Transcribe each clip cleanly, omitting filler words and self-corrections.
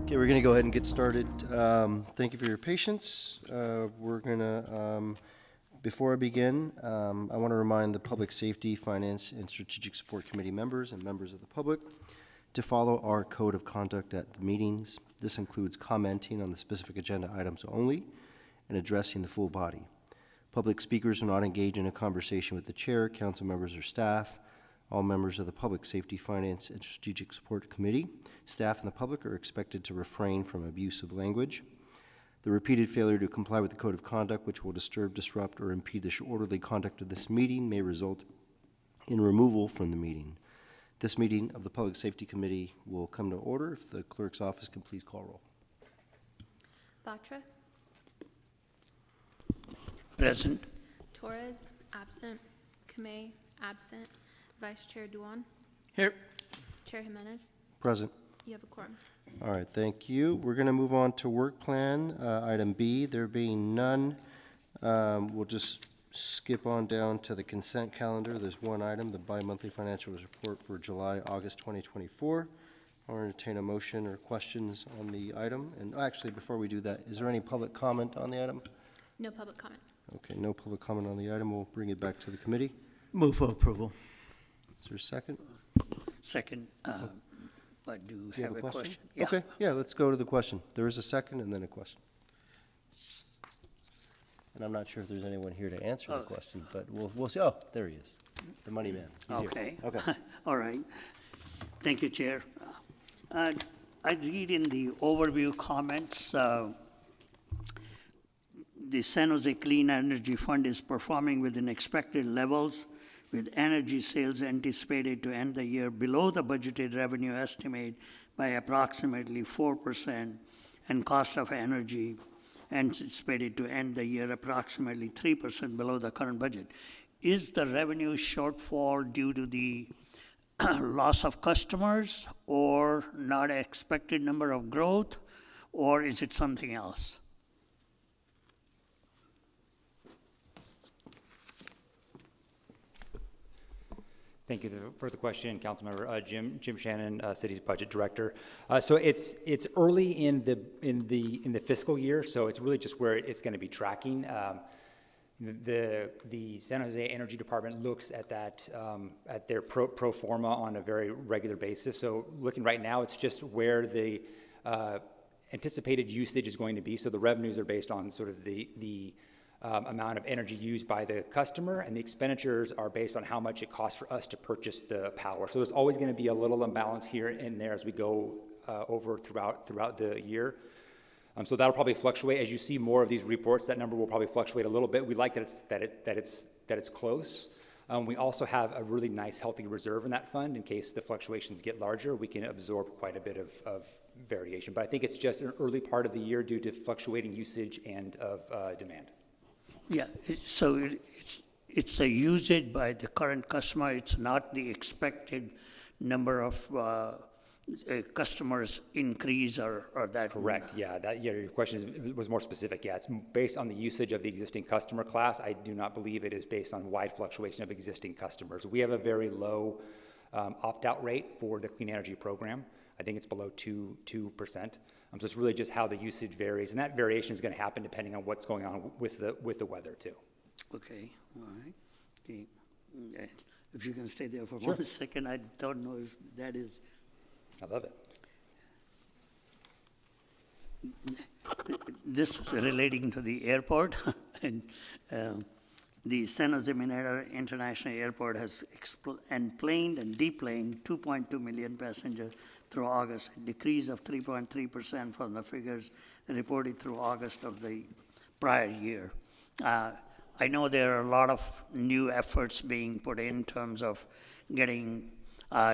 Okay, we're going to go ahead and get started. Thank you for your patience. Before I begin, I want to remind the Public Safety, Finance, and Strategic Support Committee members and members of the public to follow our code of conduct at the meetings. This includes commenting on the specific agenda items only and addressing the full body. Public speakers will not engage in a conversation with the chair, council members, or staff. All members of the Public Safety, Finance, and Strategic Support Committee, staff, and the public are expected to refrain from abusive language. The repeated failure to comply with the Code of Conduct, which will disturb, disrupt, or impede the orderly conduct of this meeting, may result in removal from the meeting. This meeting of the Public Safety Committee will come to order. If the clerk's office can please call roll. Batra. Present. Torres, absent. Kamei, absent. Vice Chair Duan. Here. Chair Jimenez. Present. You have a quorum. All right, thank you. We're going to move on to work plan, item B. There being none, we'll just skip on down to the consent calendar. There's one item, the bi-monthly financial report for July, August 2024. I'll entertain a motion or questions on the item. And actually, before we do that, is there any public comment on the item? No public comment. Okay, no public comment on the item. We'll bring it back to the committee. Move for approval. Is there a second? Second. But do you have a question? Yeah. Okay, yeah, let's go to the question. There is a second and then a question. And I'm not sure if there's anyone here to answer the question, but we'll see. Oh, there he is, the money man. He's Okay. Here. Okay. All right. Thank you, Chair. I read in the overview comments, the San Jose Clean Energy Fund is performing within expected levels, with energy sales anticipated to end the year below the budgeted revenue estimate by approximately 4%, and cost of energy anticipated to end the year approximately 3% below the current budget. Is the revenue shortfall due to the loss of customers, or not expected number of growth, or is it something else? Thank you for the question, Councilmember. Jim Shannon, City's Budget Director. So it's early in the fiscal year, so it's really just where it's going to be tracking. The San Jose Energy Department looks at that at their pro forma on a very regular basis. So looking right now, it's just where the anticipated usage is going to be. So the revenues are based on sort of the amount of energy used by the customer, and the expenditures are based on how much it costs for us to purchase the power. So there's always going to be a little imbalance here and there as we go over throughout the year. So that'll probably fluctuate as you see more of these reports. That number will probably fluctuate a little bit. We like that it's close. We also have a really nice, healthy reserve in that fund in case the fluctuations get larger. We can absorb quite a bit of variation, but I think it's just an early part of the year due to fluctuating usage and of demand. Yeah, so it's a usage by the current customer. It's not the expected number of customers increase or that. Correct. Yeah. Your question was more specific. Yeah, it's based on the usage of the existing customer class. I do not believe it is based on wide fluctuation of existing customers. We have a very low opt-out rate for the clean energy program. I think it's below 2%. So it's really just how the usage varies, and that variation is going to happen depending on what's going on with the weather too. Okay, all right. Okay. If you can stay there for Sure. 1 second, I don't know if that is. I love it. This is relating to the airport, and the San Jose Mineta International Airport has planed and deplaned 2.2 million passengers through August, a decrease of 3.3% from the figures reported through August of the prior year. I know there are a lot of new efforts being put in terms of getting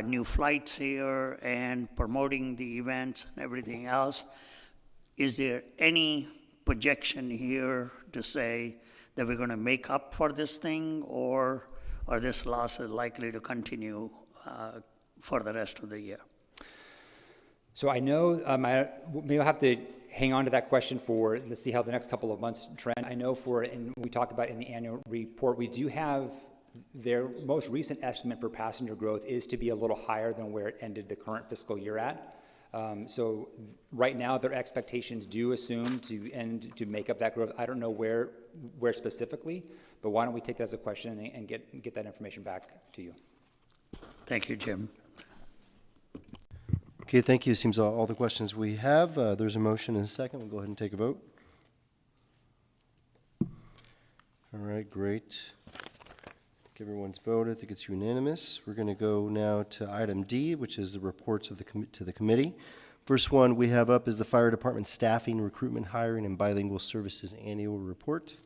new flights here and promoting the events and everything else. Is there any projection here to say that we're going to make up for this thing, or are this loss is likely to continue for the rest of the year? So I know maybe I'll have to hang on to that question let's see how the next couple of months trend. I know and we talked about in the annual report, we do have their most recent estimate for passenger growth is to be a little higher than where it ended the current fiscal year at. So right now, their expectations do assume to make up that growth. I don't know where specifically, but why don't we take that as a question and get that information back to you? Thank you, Jim. Okay, thank you. Seems all the questions we have. There's a motion and a second. We'll go ahead and take a vote. All right, great. I think everyone's voted. I think it's unanimous. We're going to go now to item D, which is the reports of to the committee. First one we have up is the Fire Department Staffing, Recruitment, Hiring, and Bilingual Services Annual Report. You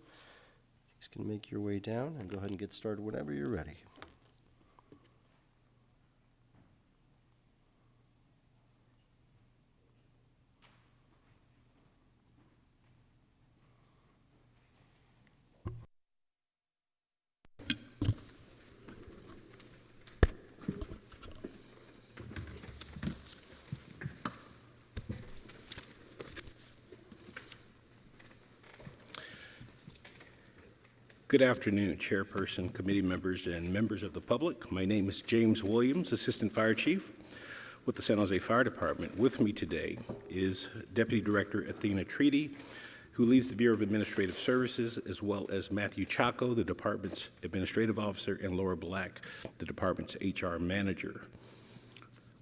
guys can make your way down and go ahead and get started whenever you're ready. Good afternoon, Chairperson, committee members, and members of the public. My name is James Williams, Assistant Fire Chief with the San Jose Fire Department. With me today is Deputy Director Athena Treaty, who leads the Bureau of Administrative Services, as well as Matthew Chaco, the department's Administrative Officer, and Laura Black, the department's HR Manager.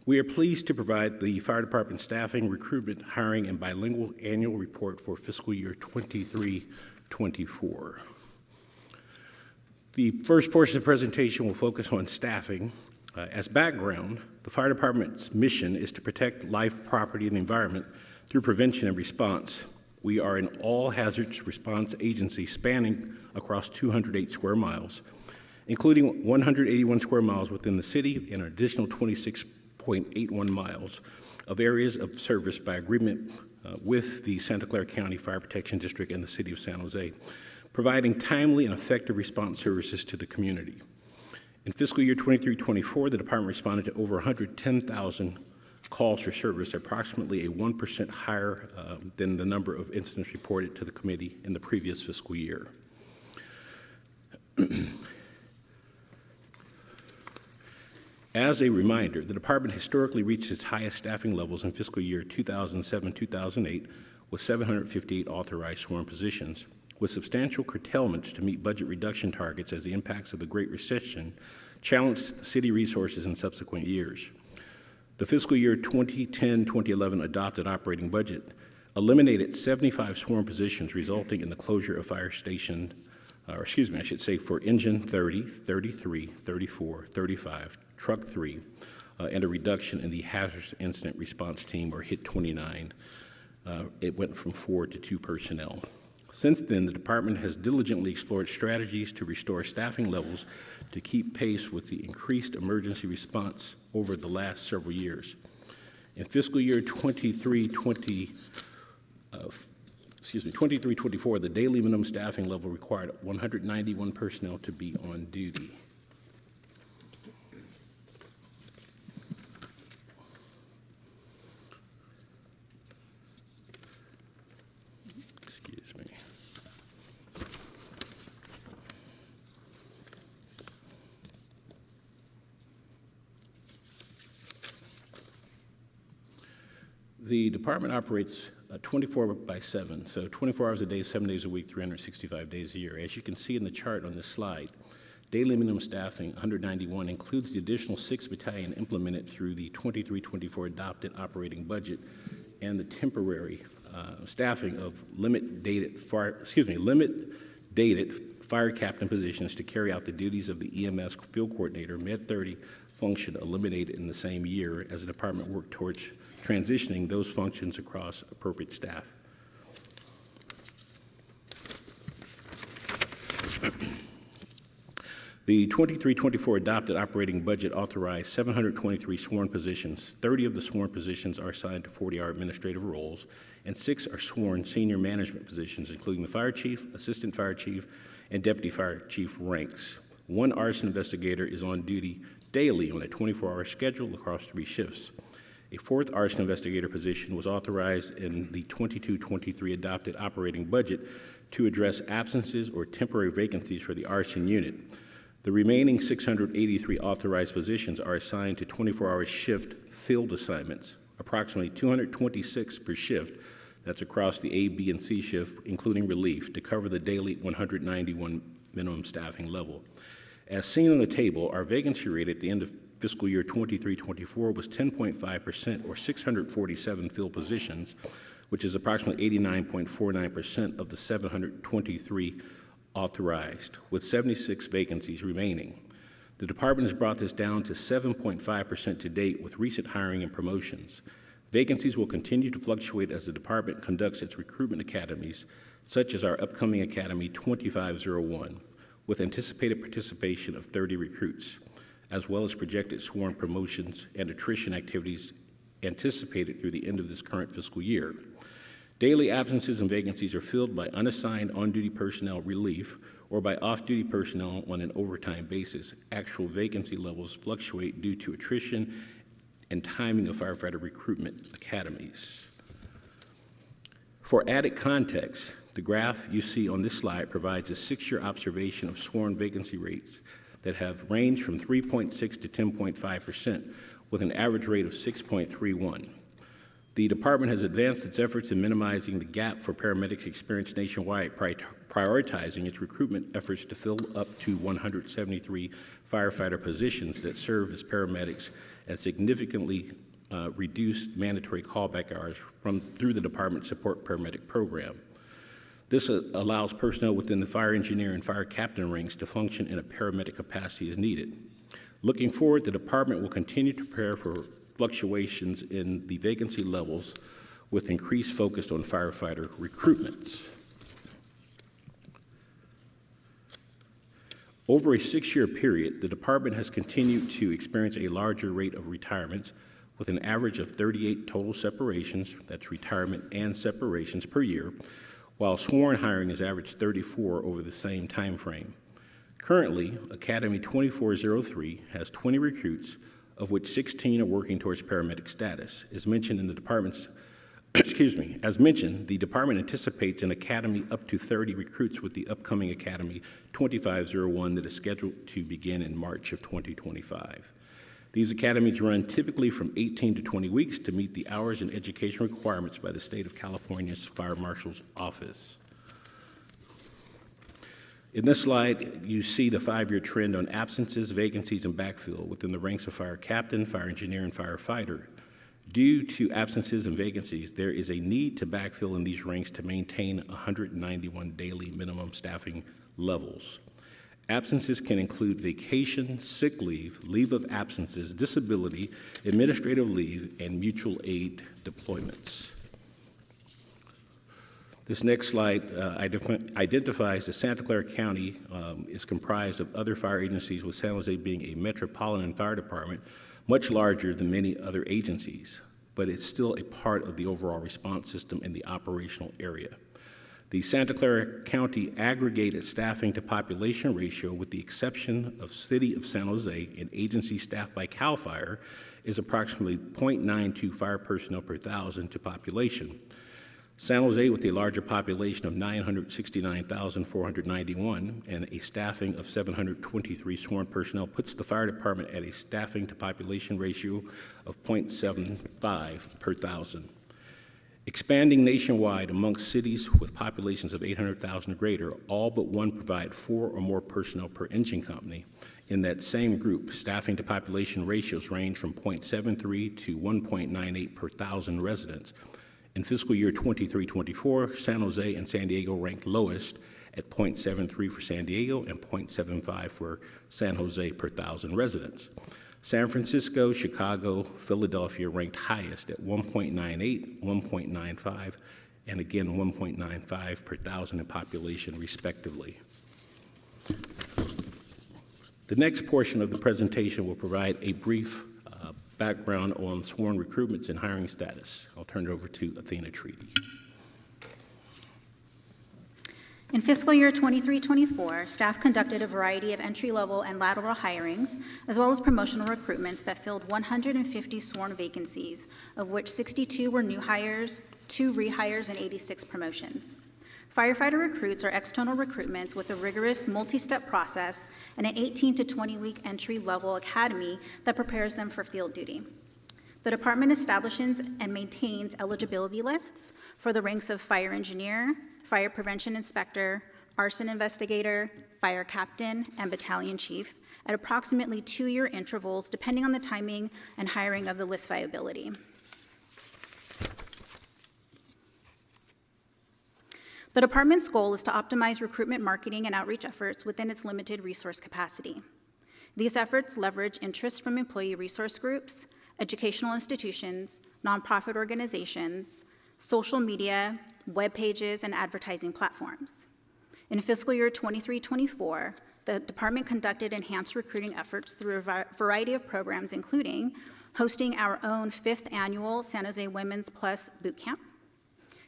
We are pleased to provide the Fire Department Staffing, Recruitment, Hiring, and Bilingual Annual Report for fiscal year 23-24. The first portion of the presentation will focus on staffing. As background, the fire department's mission is to protect life, property, and the environment through prevention and response. We are an all-hazards response agency spanning across 208 square miles, including 181 square miles within the city and an additional 26.81 miles of areas of service by agreement with the Santa Clara County Fire Protection District and the City of San Jose, providing timely and effective response services to the community. In fiscal year 23-24, the department responded to over 110,000 calls for service, approximately a 1% higher than the number of incidents reported to the committee in the previous fiscal year. As a reminder, the department historically reached its highest staffing levels in fiscal year 2007-2008 with 758 authorized sworn positions, with substantial curtailments to meet budget reduction targets as the impacts of the Great Recession challenged city resources in subsequent years. The fiscal year 2010-2011 adopted operating budget eliminated 75 sworn positions, resulting in the closure of fire station, for Engine 30, 33, 34, 35, Truck 3, and a reduction in the Hazardous Incident Response Team, or HIT 29. It went from 4 to 2 personnel. Since then, the department has diligently explored strategies to restore staffing levels to keep pace with the increased emergency response over the last several years. In fiscal year 23-24, the daily minimum staffing level required 191 personnel to be on duty. The department operates 24/7, so 24 hours a day, 7 days a week, 365 days a year. As you can see in the chart on this slide, daily minimum staffing, 191, includes the additional 6 battalion implemented through the 23-24 adopted operating budget and the temporary staffing of limit-dated fire captain positions to carry out the duties of the EMS field coordinator, Med 30 function eliminated in the same year as the department worked towards transitioning those functions across appropriate staff. The 23-24 adopted operating budget authorized 723 sworn positions. 30 of the sworn positions are assigned to 40-hour administrative roles, and 6 are sworn senior management positions, including the fire chief, assistant fire chief, and deputy fire chief ranks. 1 arson investigator is on duty daily on a 24-hour schedule across 3 shifts. A 4th arson investigator position was authorized in the 22-23 adopted operating budget to address absences or temporary vacancies for the arson unit. The remaining 683 authorized positions are assigned to 24-hour shift field assignments. approximately 226 per shift, that's across the A, B, and C shift, including relief, to cover the daily 191 minimum staffing level. As seen on the table, our vacancy rate at the end of fiscal year 23-24 was 10.5%, or 647 filled positions, which is approximately 89.49% of the 723 authorized, with 76 vacancies remaining. The department has brought this down to 7.5% to date with recent hiring and promotions. Vacancies will continue to fluctuate as the department conducts its recruitment academies, such as our upcoming Academy 2501, with anticipated participation of 30 recruits, as well as projected sworn promotions and attrition activities anticipated through the end of this current fiscal year. Daily absences and vacancies are filled by unassigned on-duty personnel relief or by off-duty personnel on an overtime basis. Actual vacancy levels fluctuate due to attrition and timing of firefighter recruitment academies. For added context, the graph you see on this slide provides a 6-year observation of sworn vacancy rates that have ranged from 3.6 to 10.5%, with an average rate of 6.31. The department has advanced its efforts in minimizing the gap for paramedics experienced nationwide, prioritizing its recruitment efforts to fill up to 173 firefighter positions that serve as paramedics and significantly reduced mandatory callback hours through the department's support paramedic program. This allows personnel within the fire engineer and fire captain ranks to function in a paramedic capacity as needed. Looking forward, the department will continue to prepare for fluctuations in the vacancy levels with increased focus on firefighter recruitments. Over a 6-year period, the department has continued to experience a larger rate of retirements with an average of 38 total separations, that's retirement and separations per year, while sworn hiring has averaged 34 over the same time frame. Currently, Academy 2403 has 20 recruits, of which 16 are working towards paramedic status. As mentioned in the department's, as mentioned, the department anticipates an academy up to 30 recruits with the upcoming Academy 2501 that is scheduled to begin in March of 2025. These academies run typically from 18 to 20 weeks to meet the hours and education requirements by the state of California's Fire Marshal's Office. In this slide, you see the 5-year trend on absences, vacancies, and backfill within the ranks of fire captain, fire engineer, and firefighter. Due to absences and vacancies, there is a need to backfill in these ranks to maintain 191 daily minimum staffing levels. Absences can include vacation, sick leave, leave of absences, disability, administrative leave, and mutual aid deployments. This next slide identifies that Santa Clara County is comprised of other fire agencies, with San Jose being a metropolitan fire department, much larger than many other agencies, but it's still a part of the overall response system in the operational area. The Santa Clara County aggregated staffing to population ratio, with the exception of City of San Jose and agency staffed by CAL FIRE, is approximately 0.92 fire personnel per thousand to population. San Jose, with a larger population of 969,491 and a staffing of 723 sworn personnel, puts the fire department at a staffing to population ratio of 0.75 per thousand. Expanding nationwide amongst cities with populations of 800,000 or greater, all but one provide 4 or more personnel per engine company. In that same group, staffing to population ratios range from 0.73 to 1.98 per thousand residents. In fiscal year 23-24, San Jose and San Diego ranked lowest at 0.73 for San Diego and 0.75 for San Jose per thousand residents. San Francisco, Chicago, Philadelphia ranked highest at 1.98, 1.95, and again 1.95 per thousand in population, respectively. The next portion of the presentation will provide a brief background on sworn recruitments and hiring status. I'll turn it over to Athena Treaty. In fiscal year 23-24, staff conducted a variety of entry-level and lateral hirings, as well as promotional recruitments that filled 150 sworn vacancies, of which 62 were new hires, 2 rehires, and 86 promotions. Firefighter recruits are external recruitments with a rigorous multi-step process and an 18 to 20-week entry-level academy that prepares them for field duty. The department establishes and maintains eligibility lists for the ranks of fire engineer, fire prevention inspector, arson investigator, fire captain, and battalion chief at approximately 2-year intervals depending on the timing and hiring of the list viability. The department's goal is to optimize recruitment, marketing, and outreach efforts within its limited resource capacity. These efforts leverage interest from employee resource groups, educational institutions, nonprofit organizations, social media, web pages, and advertising platforms. In fiscal year 23-24, the department conducted enhanced recruiting efforts through a variety of programs, including hosting our own 5th annual San Jose Women's Plus Boot Camp,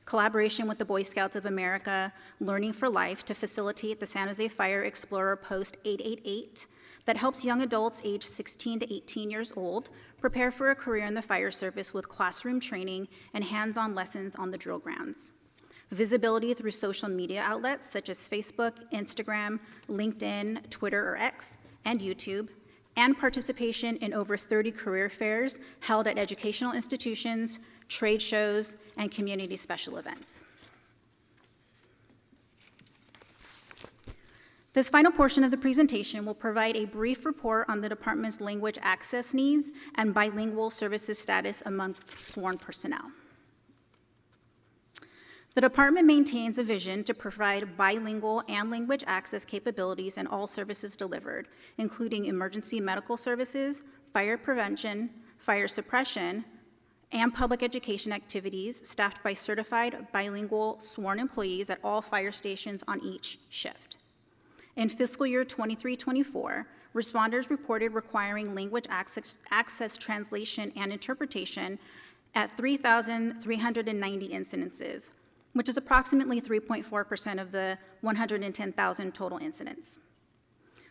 collaboration with the Boy Scouts of America, Learning for Life to facilitate the San Jose Fire Explorer Post 888 that helps young adults aged 16 to 18 years old prepare for a career in the fire service with classroom training and hands-on lessons on the drill grounds. Visibility through social media outlets such as Facebook, Instagram, LinkedIn, Twitter or X, and YouTube, and participation in over 30 career fairs held at educational institutions, trade shows, and community special events. This final portion of the presentation will provide a brief report on the department's language access needs and bilingual services status among sworn personnel. The department maintains a vision to provide bilingual and language access capabilities in all services delivered, including emergency medical services, fire prevention, fire suppression, and public education activities staffed by certified bilingual sworn employees at all fire stations on each shift. In fiscal year 23-24, responders reported requiring language access translation and interpretation at 3,390 incidences, which is approximately 3.4% of the 110,000 total incidents.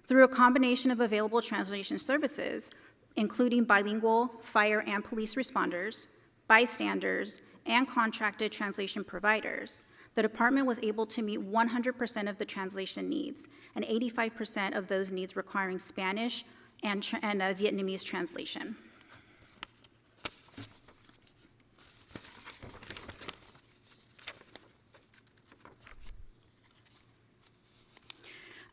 Through a combination of available translation services, including bilingual fire and police responders, bystanders, and contracted translation providers, the department was able to meet 100% of the translation needs, and 85% of those needs requiring Spanish and Vietnamese translation.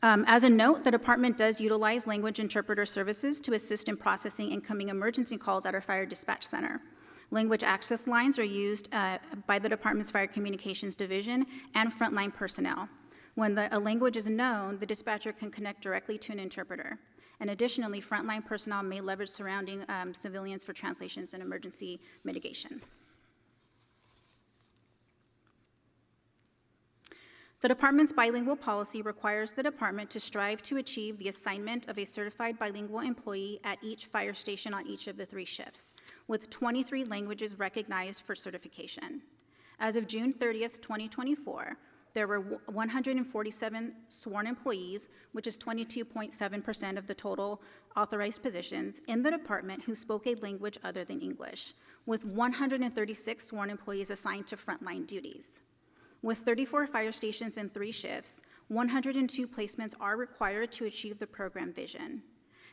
As a note, the department does utilize language interpreter services to assist in processing incoming emergency calls at our fire dispatch center. Language access lines are used by the department's fire communications division and frontline personnel. When a language is known, the dispatcher can connect directly to an interpreter. And additionally, frontline personnel may leverage surrounding civilians for translations and emergency mitigation. The department's bilingual policy requires the department to strive to achieve the assignment of a certified bilingual employee at each fire station on each of the 3 shifts, with 23 languages recognized for certification. As of June 30th, 2024, there were 147 sworn employees, which is 22.7% of the total authorized positions, in the department who spoke a language other than English, with 136 sworn employees assigned to frontline duties. With 34 fire stations in 3 shifts, 102 placements are required to achieve the program vision.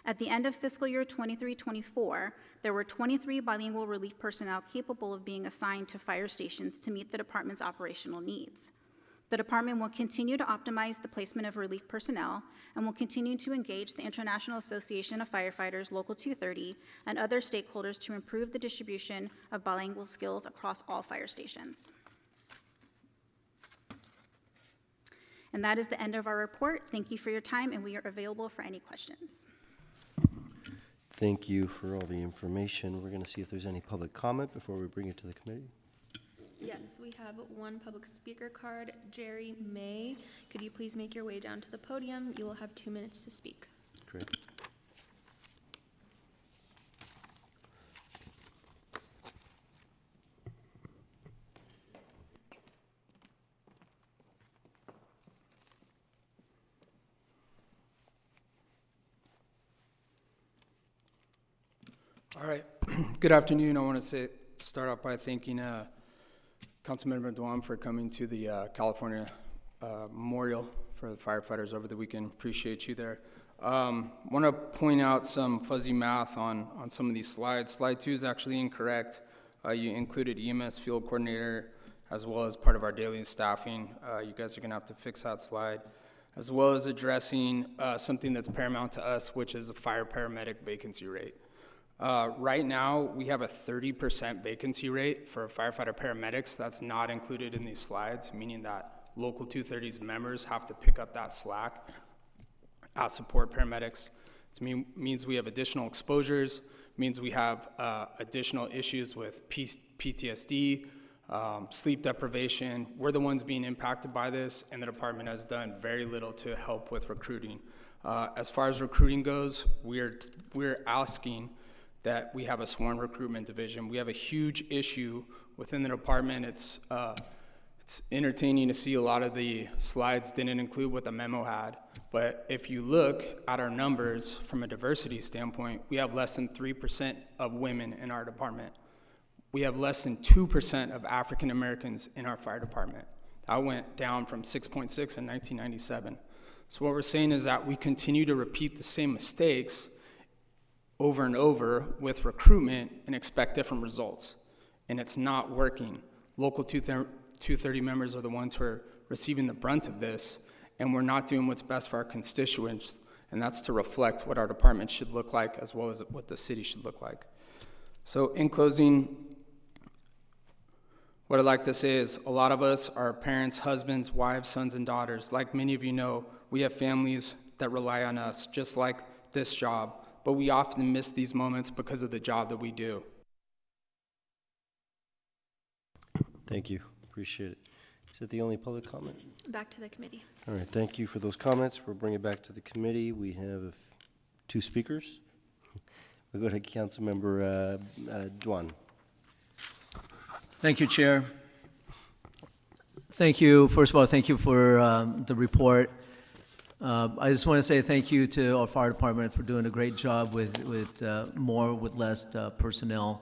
At the end of fiscal year 23-24, there were 23 bilingual relief personnel capable of being assigned to fire stations to meet the department's operational needs. The department will continue to optimize the placement of relief personnel and will continue to engage the International Association of Firefighters Local 230 and other stakeholders to improve the distribution of bilingual skills across all fire stations. And that is the end of our report. Thank you for your time, and we are available for any questions. Thank you for all the information. We're going to see if there's any public comment before we bring it to the committee. Yes, we have one public speaker card. Jerry May, could you please make your way down to the podium? You will have 2 minutes to speak. Great. All right. Good afternoon. I want to start off by thanking Councilmember Duan for coming to the California Memorial for the firefighters over the weekend. Appreciate you there. Want to point out some fuzzy math on some of these slides. Slide 2 is actually incorrect. You included EMS field coordinator as well as part of our daily staffing. You guys are going to have to fix that slide, as well as addressing something that's paramount to us, which is a fire paramedic vacancy rate. Right now, we have a 30% vacancy rate for firefighter paramedics. That's not included in these slides, meaning that Local 230's members have to pick up that slack as support paramedics. It means we have additional exposures, means we have additional issues with PTSD, sleep deprivation. We're the ones being impacted by this, and the department has done very little to help with recruiting. As far as recruiting goes, we're asking that we have a sworn recruitment division. We have a huge issue within the department. It's entertaining to see a lot of the slides didn't include what the memo had, but if you look at our numbers from a diversity standpoint, we have less than 3% of women in our department. We have less than 2% of African Americans in our fire department. That went down from 6.6 in 1997. So what we're saying is that we continue to repeat the same mistakes over and over with recruitment and expect different results, and it's not working. Local 230 members are the ones who are receiving the brunt of this, and we're not doing what's best for our constituents, and that's to reflect what our department should look like as well as what the city should look like. So in closing, what I'd like to say is a lot of us are parents, husbands, wives, sons, and daughters. Like many of you know, we have families that rely on us, just like this job, but we often miss these moments because of the job that we do. Thank you. Appreciate it. Is that the only public comment? Back to the committee. All right, thank you for those comments. We'll bring it back to the committee. We have 2 speakers. We'll go to Councilmember Duan. Thank you, Chair. Thank you. First of all, thank you for the report. I just want to say thank you to our fire department for doing a great job with more with less personnel.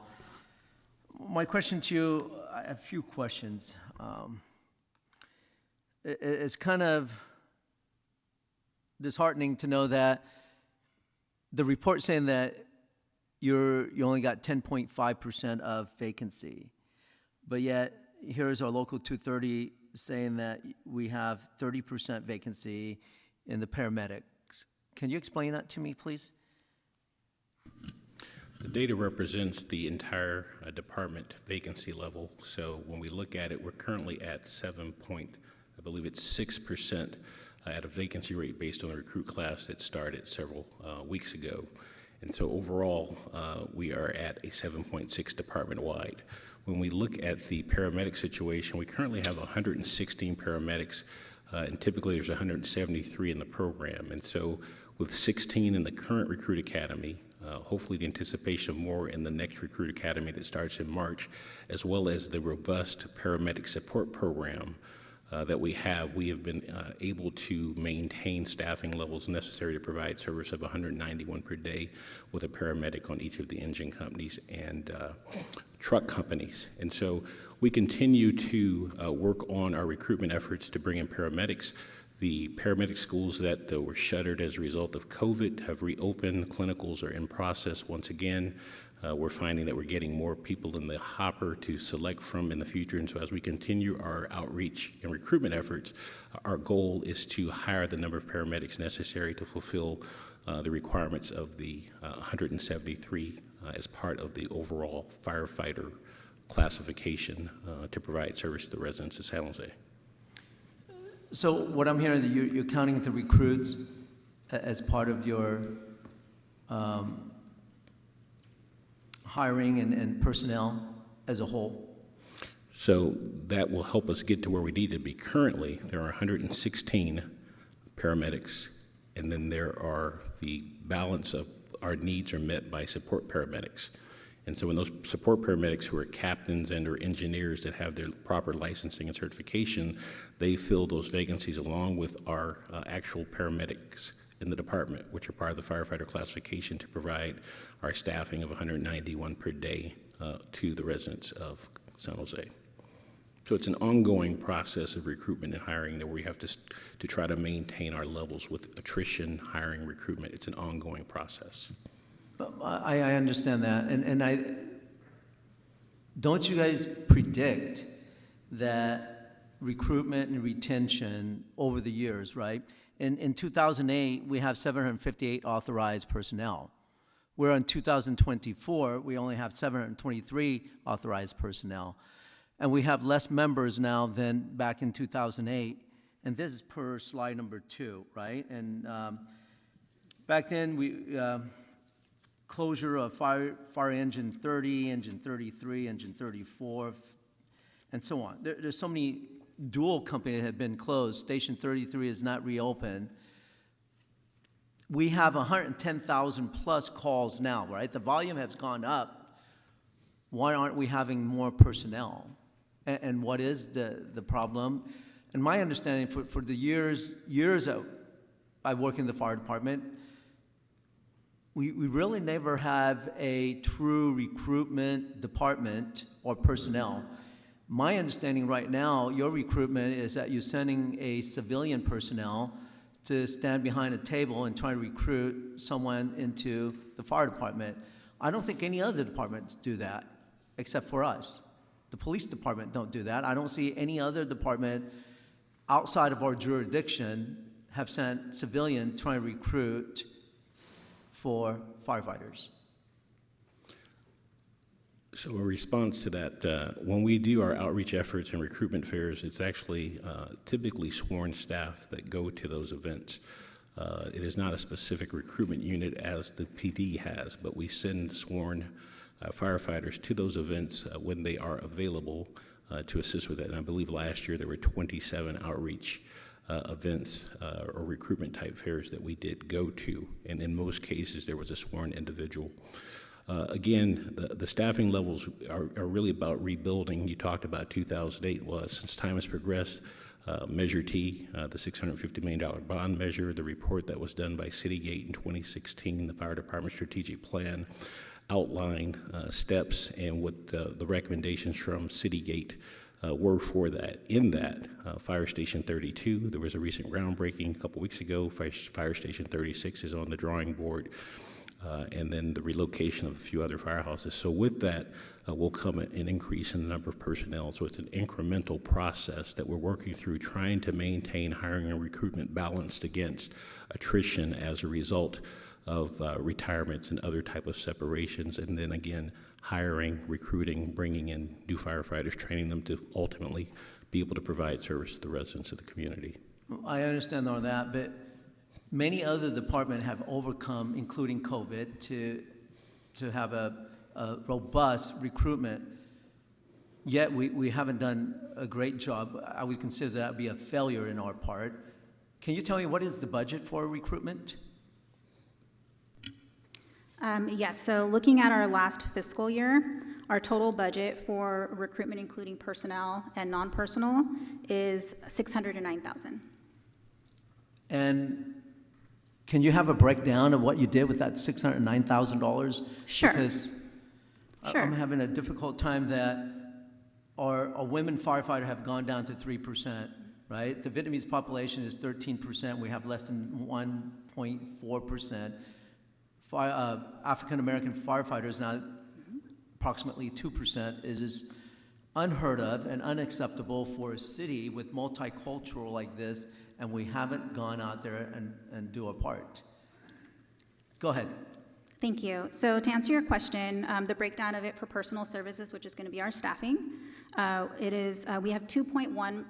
My question to you, I have a few questions. It's kind of disheartening to know that the report saying that you only got 10.5% of vacancy, but yet here's our Local 230 saying that we have 30% vacancy in the paramedics. Can you explain that to me, please? The data represents the entire department vacancy level. So when we look at it, we're currently at 6% at a vacancy rate based on the recruit class that started several weeks ago. And so overall, we are at a 7.6 department-wide. When we look at the paramedic situation, we currently have 116 paramedics, and typically there's 173 in the program. And so with 16 in the current recruit academy, hopefully the anticipation of more in the next recruit academy that starts in March, as well as the robust paramedic support program that we have been able to maintain staffing levels necessary to provide service of 191 per day with a paramedic on each of the engine companies and truck companies. And so we continue to work on our recruitment efforts to bring in paramedics. The paramedic schools that were shuttered as a result of COVID have reopened. Clinicals are in process once again. We're finding that we're getting more people in the hopper to select from in the future. And so as we continue our outreach and recruitment efforts, our goal is to hire the number of paramedics necessary to fulfill the requirements of the 173 as part of the overall firefighter classification to provide service to the residents of San Jose. So what I'm hearing is you're counting the recruits as part of your hiring and personnel as a whole? So that will help us get to where we need to be. Currently, there are 116 paramedics, and then there are the balance of our needs are met by support paramedics. And so when those support paramedics who are captains and or engineers that have their proper licensing and certification, they fill those vacancies along with our actual paramedics in the department, which are part of the firefighter classification to provide our staffing of 191 per day to the residents of San Jose. So it's an ongoing process of recruitment and hiring that we have to try to maintain our levels with attrition, hiring, recruitment. It's an ongoing process. I understand that, and don't you guys predict that recruitment and retention over the years, right? In 2008, we have 758 authorized personnel. Where in 2024, we only have 723 authorized personnel. And we have less members now than back in 2008. And this is per slide number 2, right? And back then, we closure of fire engine 30, engine 33, engine 34, and so on. There's so many dual companies that have been closed. Station 33 is not reopened. We have 110,000 plus calls now, right? The volume has gone up. Why aren't we having more personnel? And what is the problem? And my understanding for the years that I work in the fire department, we really never have a true recruitment department or personnel. My understanding right now, your recruitment is that you're sending a civilian personnel to stand behind a table and try to recruit someone into the fire department. I don't think any other departments do that, except for us. The police department don't do that. I don't see any other department outside of our jurisdiction have sent civilians trying to recruit for firefighters. So in response to that, when we do our outreach efforts and recruitment fairs, it's actually typically sworn staff that go to those events. It is not a specific recruitment unit as the PD has, but we send sworn firefighters to those events when they are available to assist with that. And I believe last year there were 27 outreach events or recruitment type fairs that we did go to, and in most cases there was a sworn individual. Again, the staffing levels are really about rebuilding. You talked about 2008. Well, since time has progressed, Measure T, the $650 million bond measure, the report that was done by Citygate in 2016, the fire department strategic plan outlined steps and what the recommendations from Citygate were for that. In that, Fire Station 32, there was a recent groundbreaking a couple weeks ago. Fire Station 36 is on the drawing board. And then the relocation of a few other firehouses. So with that will come an increase in the number of personnel. So it's an incremental process that we're working through, trying to maintain hiring and recruitment balanced against attrition as a result of retirements and other type of separations. And then again, hiring, recruiting, bringing in new firefighters, training them to ultimately be able to provide service to the residents of the community. I understand all that, but many other departments have overcome, including COVID, to have a robust recruitment. Yet we haven't done a great job. I would consider that to be a failure in our part. Can you tell me what is the budget for recruitment? Yes, so looking at our last fiscal year, our total budget for recruitment, including personnel and non-personal, is $609,000. And can you have a breakdown of what you did with that $609,000? Sure. Because Sure. I'm having a difficult time that our women firefighters have gone down to 3%, right? The Vietnamese population is 13%. We have less than 1.4%. African-American firefighters now, approximately 2%, is unheard of and unacceptable for a city with multicultural like this, and we haven't gone out there and do our part. Go ahead. Thank you. So to answer your question, the breakdown of it for personal services, which is going to be our staffing, we have 2.1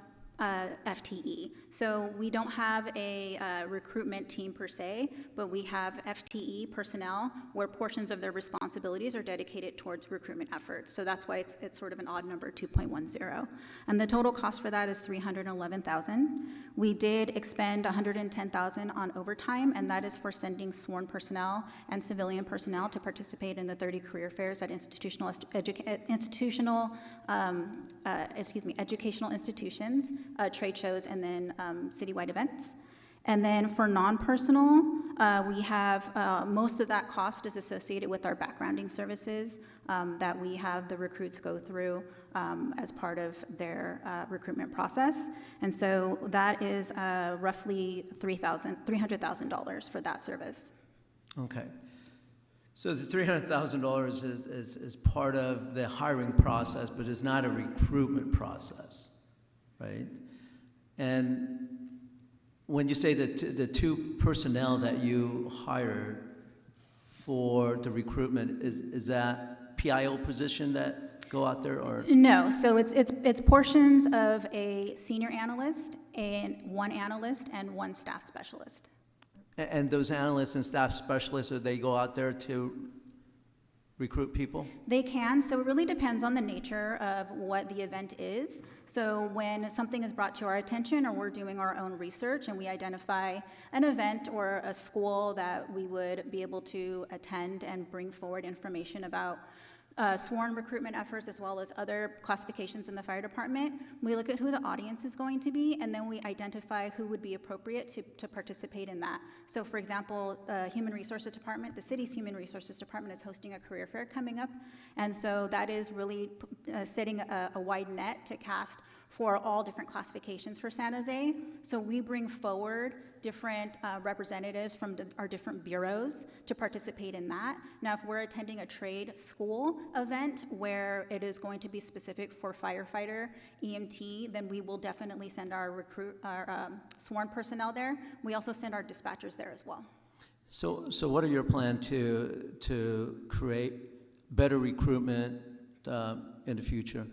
FTE. So we don't have a recruitment team per se, but we have FTE personnel where portions of their responsibilities are dedicated towards recruitment efforts. So that's why it's sort of an odd number, 2.10. And the total cost for that is $311,000. We did expend $110,000 on overtime, and that is for sending sworn personnel and civilian personnel to participate in the 30 career fairs at educational institutions, trade shows, and then citywide events. And then for non-personal, we have, most of that cost is associated with our backgrounding services that we have the recruits go through as part of their recruitment process. And so that is roughly $300,000 for that service. Okay. So the $300,000 is part of the hiring process, but it's not a recruitment process, right? And when you say that the two personnel that you hired for the recruitment, is that PIO position that go out there, or? No, so it's portions of a senior analyst and one staff specialist. And those analysts and staff specialists, they go out there to recruit people? They can, so it really depends on the nature of what the event is. So when something is brought to our attention or we're doing our own research and we identify an event or a school that we would be able to attend and bring forward information about sworn recruitment efforts as well as other classifications in the fire department, we look at who the audience is going to be, and then we identify who would be appropriate to participate in that. So for example, Human Resources Department, the city's Human Resources Department is hosting a career fair coming up, and so that is really setting a wide net to cast for all different classifications for San Jose. So we bring forward different representatives from our different bureaus to participate in that. Now, if we're attending a trade school event where it is going to be specific for firefighter, EMT, then we will definitely send our sworn personnel there. We also send our dispatchers there as well. So what are your plans to create better recruitment in the future?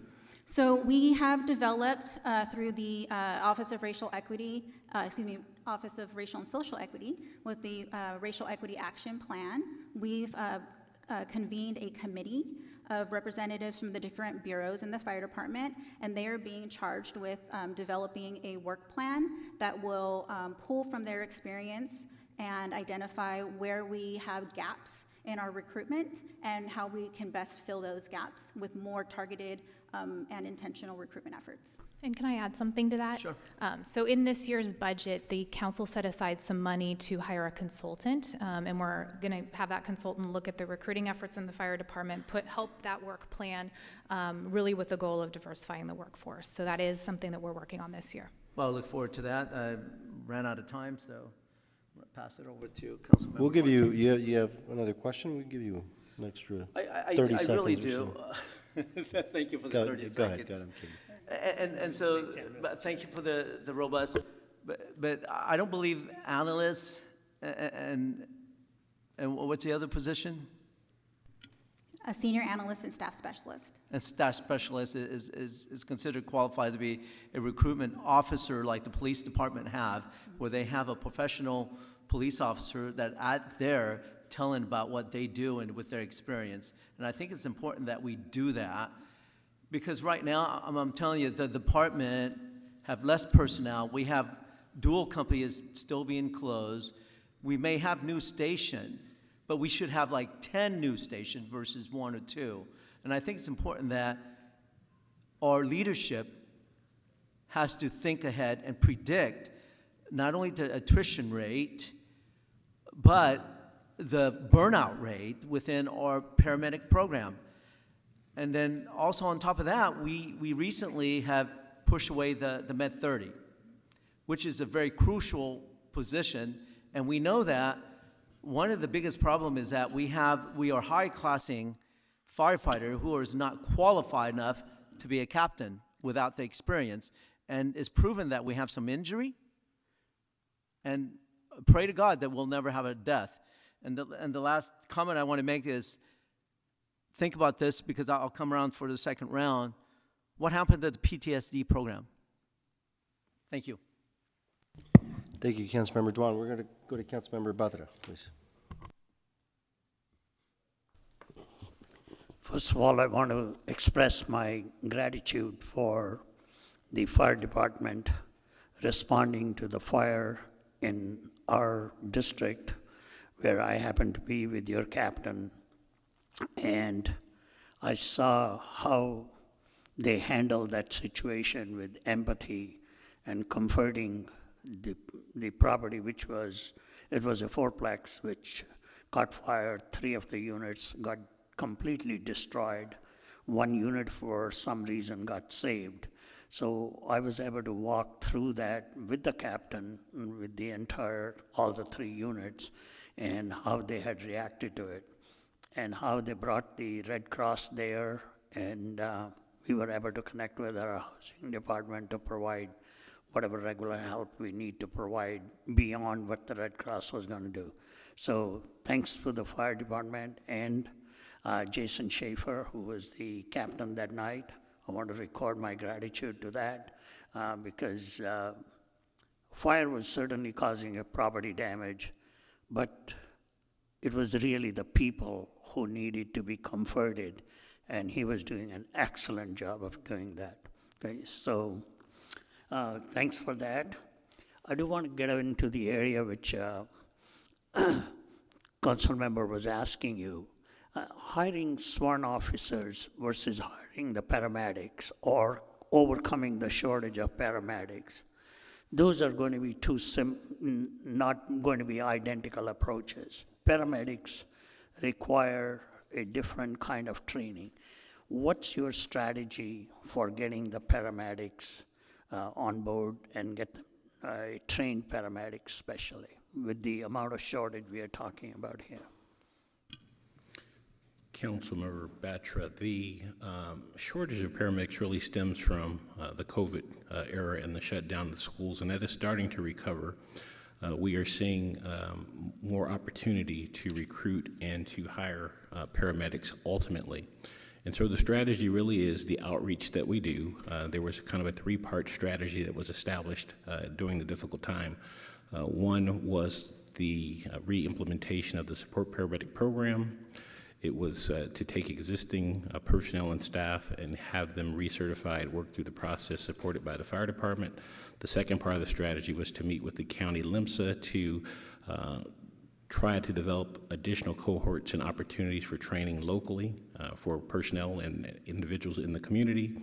So we have developed through the Office of Racial Equity, Office of Racial and Social Equity, with the Racial Equity Action Plan. We've convened a committee of representatives from the different bureaus in the fire department, and they are being charged with developing a work plan that will pull from their experience and identify where we have gaps in our recruitment and how we can best fill those gaps with more targeted and intentional recruitment efforts. And can I add something to that? Sure. So in this year's budget, the council set aside some money to hire a consultant, and we're going to have that consultant look at the recruiting efforts in the fire department, help that work plan, really with the goal of diversifying the workforce. So that is something that we're working on this year. Well, I look forward to that. I ran out of time, so I'm going to pass it over to Councilmember. We'll give you have another question? We'll give you an extra 30 seconds. I really or do. so. Thank you for the Go 30 ahead, seconds. go ahead, I'm kidding. And so, but thank you for the robust, but I don't believe analysts and what's the other position? A senior analyst and staff specialist. And staff specialist is considered qualified to be a recruitment officer like the police department have, where they have a professional police officer that out there telling about what they do and with their experience. And I think it's important that we do that, because right now, I'm telling you, the department have less personnel. We have dual companies still being closed. We may have new station, but we should have like 10 new stations versus 1 or 2. And I think it's important that our leadership has to think ahead and predict not only the attrition rate, but the burnout rate within our paramedic program. And then also on top of that, we recently have pushed away the Med 30, which is a very crucial position. And we know that one of the biggest problems is that we are high-classing firefighter who is not qualified enough to be a captain without the experience. And it's proven that we have some injury. And pray to God that we'll never have a death. And the last comment I want to make is, think about this, because I'll come around for the second round. What happened to the PTSD program? Thank you. Thank you, Councilmember Dwan. We're going to go to Councilmember Badra, please. First of all, I want to express my gratitude for the fire department responding to the fire in our district, where I happen to be with your captain, and I saw how they handled that situation with empathy and comforting the property, which was, it was a fourplex, which caught fire. 3 of the units got completely destroyed. 1 unit, for some reason, got saved. So I was able to walk through that with the captain, with the all the 3 units, and how they had reacted to it, and how they brought the Red Cross there, and we were able to connect with our housing department to provide whatever regular help we need to provide beyond what the Red Cross was going to do. So thanks to the fire department and Jason Schaefer, who was the captain that night. I want to record my gratitude to that because fire was certainly causing a property damage, but it was really the people who needed to be comforted, and he was doing an excellent job of doing that. Okay, so thanks for that. I do want to get into the area which council member was asking you. Hiring sworn officers versus hiring the paramedics or overcoming the shortage of paramedics. Those are going to be not going to be identical approaches. Paramedics require a different kind of training. What's your strategy for getting the paramedics on board and get them trained paramedics, especially with the amount of shortage we are talking about here? Councilmember Batra, the shortage of paramedics really stems from the COVID era and the shutdown of the schools, and that is starting to recover. We are seeing more opportunity to recruit and to hire paramedics ultimately. And so the strategy really is the outreach that we do. There was kind of a 3-part strategy that was established during the difficult time. One was the re-implementation of the support paramedic program. It was to take existing personnel and staff and have them recertified, work through the process supported by the fire department. The second part of the strategy was to meet with the county LIMSA to try to develop additional cohorts and opportunities for training locally for personnel and individuals in the community.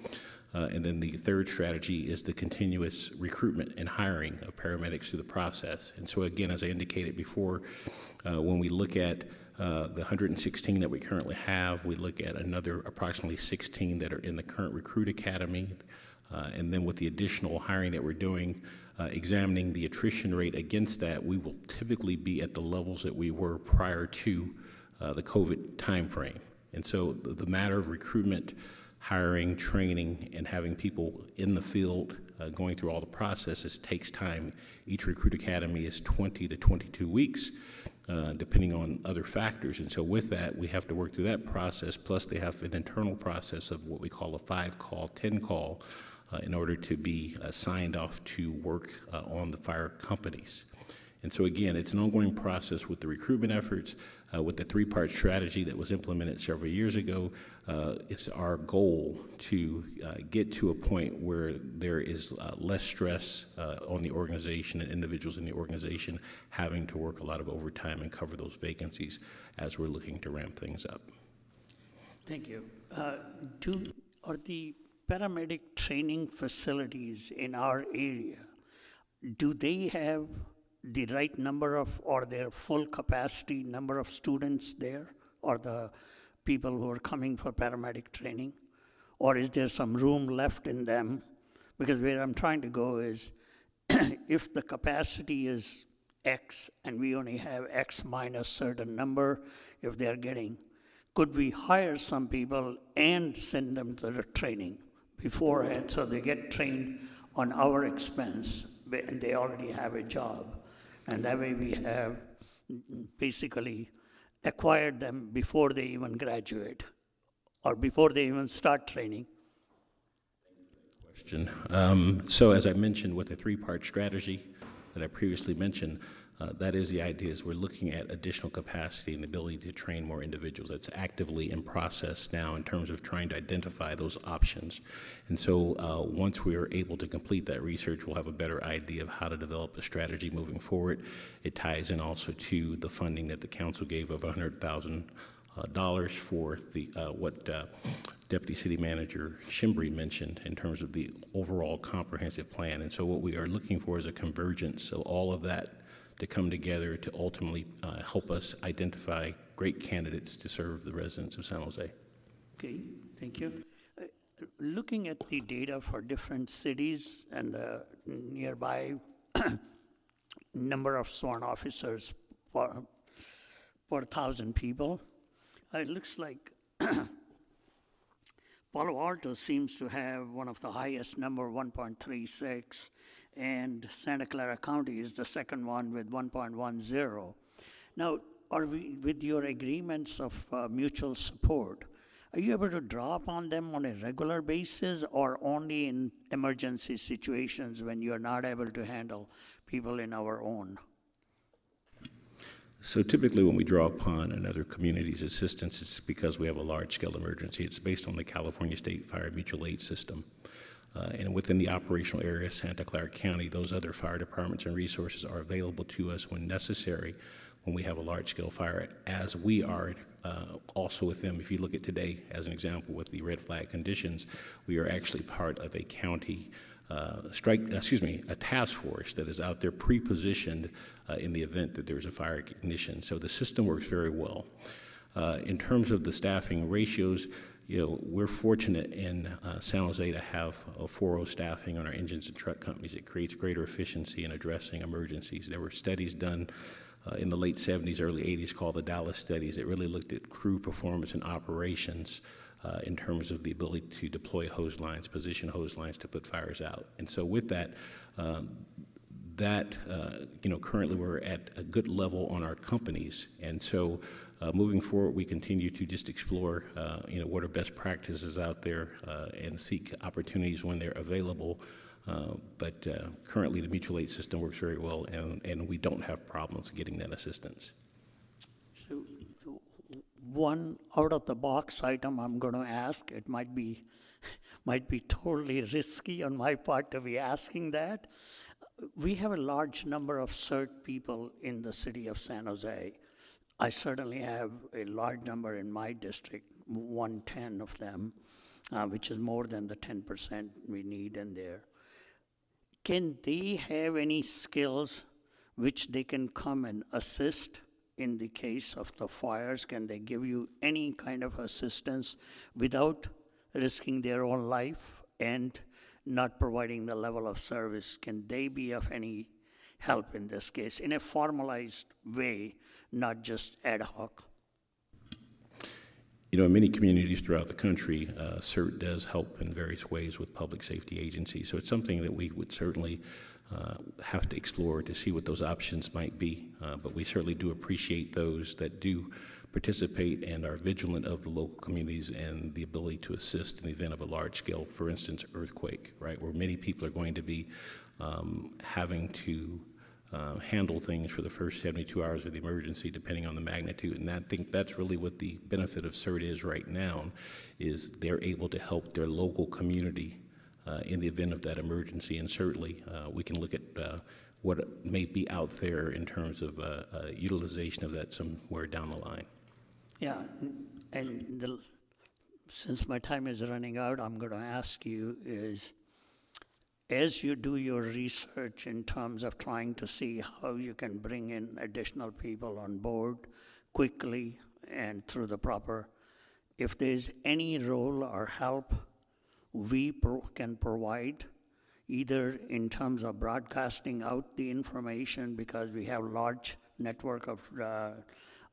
And then the third strategy is the continuous recruitment and hiring of paramedics through the process. And so again, as I indicated before, when we look at the 116 that we currently have, we look at another approximately 16 that are in the current recruit academy. And then with the additional hiring that we're doing, examining the attrition rate against that, we will typically be at the levels that we were prior to the COVID timeframe. And so the matter of recruitment, hiring, training, and having people in the field going through all the processes takes time. Each recruit academy is 20 to 22 weeks. Depending on other factors. And so with that, we have to work through that process, plus they have an internal process of what we call a 5-call, 10-call in order to be signed off to work on the fire companies. And so again, it's an ongoing process with the recruitment efforts, with the 3-part strategy that was implemented several years ago. It's our goal to get to a point where there is less stress on the organization and individuals in the organization having to work a lot of overtime and cover those vacancies as we're looking to ramp things up. Thank you. Are the paramedic training facilities in our area, do they have the right number of, or their full capacity number of students there, or the people who are coming for paramedic training? Or is there some room left in them? Because where I'm trying to go is, if the capacity is X and we only have X minus certain number, if they're getting, could we hire some people and send them to the training beforehand so they get trained on our expense and they already have a job? And that way we have basically acquired them before they even graduate or before they even start training. Question. So as I mentioned with the 3-part strategy that I previously mentioned, that is the idea, is we're looking at additional capacity and the ability to train more individuals. That's actively in process now in terms of trying to identify those options. And so once we are able to complete that research, we'll have a better idea of how to develop a strategy moving forward. It ties in also to the funding that the council gave of $100,000 dollars for the what Deputy City Manager Shimbri mentioned in terms of the overall comprehensive plan. And so what we are looking for is a convergence of all of that to come together to ultimately help us identify great candidates to serve the residents of San Jose. Okay, thank you. Looking at the data for different cities and the nearby number of sworn officers per 1,000 people, it looks like Palo Alto seems to have one of the highest number, 1.36, and Santa Clara County is the second one with 1.10. Now, are we, with your agreements of mutual support, are you able to draw upon them on a regular basis or only in emergency situations when you're not able to handle people in our own? So typically when we draw upon another community's assistance, it's because we have a large-scale emergency. It's based on the California State Fire Mutual Aid System. And within the operational area of Santa Clara County, those other fire departments and resources are available to us when necessary when we have a large-scale fire, as we are also with them. If you look at today, as an example, with the red flag conditions, we are actually part of a county a task force that is out there pre-positioned in the event that there's a fire ignition. So the system works very well. In terms of the staffing ratios, we're fortunate in San Jose to have a 4.0 staffing on our engines and truck companies. It creates greater efficiency in addressing emergencies. There were studies done in the late 70s, early 80s called the Dallas studies. It really looked at crew performance and operations in terms of the ability to deploy hose lines, position hose lines to put fires out. And so with that, currently we're at a good level on our companies. And so moving forward, we continue to just explore, what are best practices out there and seek opportunities when they're available. But currently the mutual aid system works very well, and we don't have problems getting that assistance. So one out-of-the-box item I'm going to ask, it might be totally risky on my part to be asking that. We have a large number of CERT people in the city of San Jose. I certainly have a large number in my district, 110 of them, which is more than the 10% we need in there. Can they have any skills which they can come and assist in the case of the fires? Can they give you any kind of assistance without risking their own life and not providing the level of service? Can they be of any help in this case in a formalized way, not just ad hoc? In many communities throughout the country, CERT does help in various ways with public safety agencies. So it's something that we would certainly have to explore to see what those options might be. But we certainly do appreciate those that do participate and are vigilant of the local communities and the ability to assist in the event of a large scale, for instance, earthquake, right, where many people are going to be having to handle things for the first 72 hours of the emergency, depending on the magnitude. And I think that's really what the benefit of CERT is right now, is they're able to help their local community in the event of that emergency. And certainly we can look at what may be out there in terms of utilization of that somewhere down the line. Yeah, and since my time is running out, I'm going to ask you is, as you do your research in terms of trying to see how you can bring in additional people on board quickly and through the proper, if there's any role or help we can provide, either in terms of broadcasting out the information, because we have large network of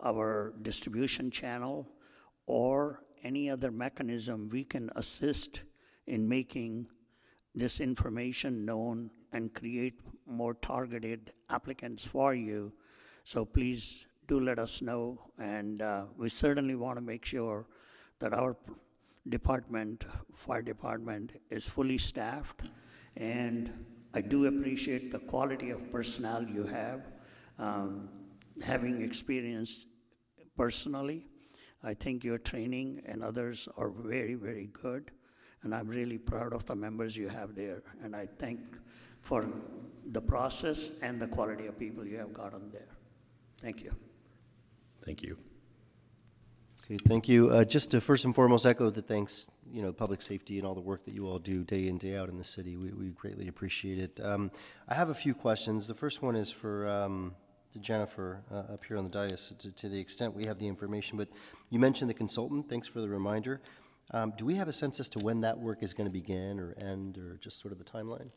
our distribution channel, or any other mechanism we can assist in making this information known and create more targeted applicants for you. So please do let us know, and we certainly want to make sure that our department, fire department, is fully staffed. And I do appreciate the quality of personnel you have. Having experienced personally, I think your training and others are very, very good. And I'm really proud of the members you have there. And I thank for the process and the quality of people you have gotten there. Thank you. Thank you. Okay, thank you. Just to first and foremost echo the thanks, public safety and all the work that you all do day in, day out in the city. We greatly appreciate it. I have a few questions. The first one is for to Jennifer up here on the dais, to the extent we have the information. But you mentioned the consultant. Thanks for the reminder. Do we have a sense as to when that work is going to begin or end, or just sort of the timeline?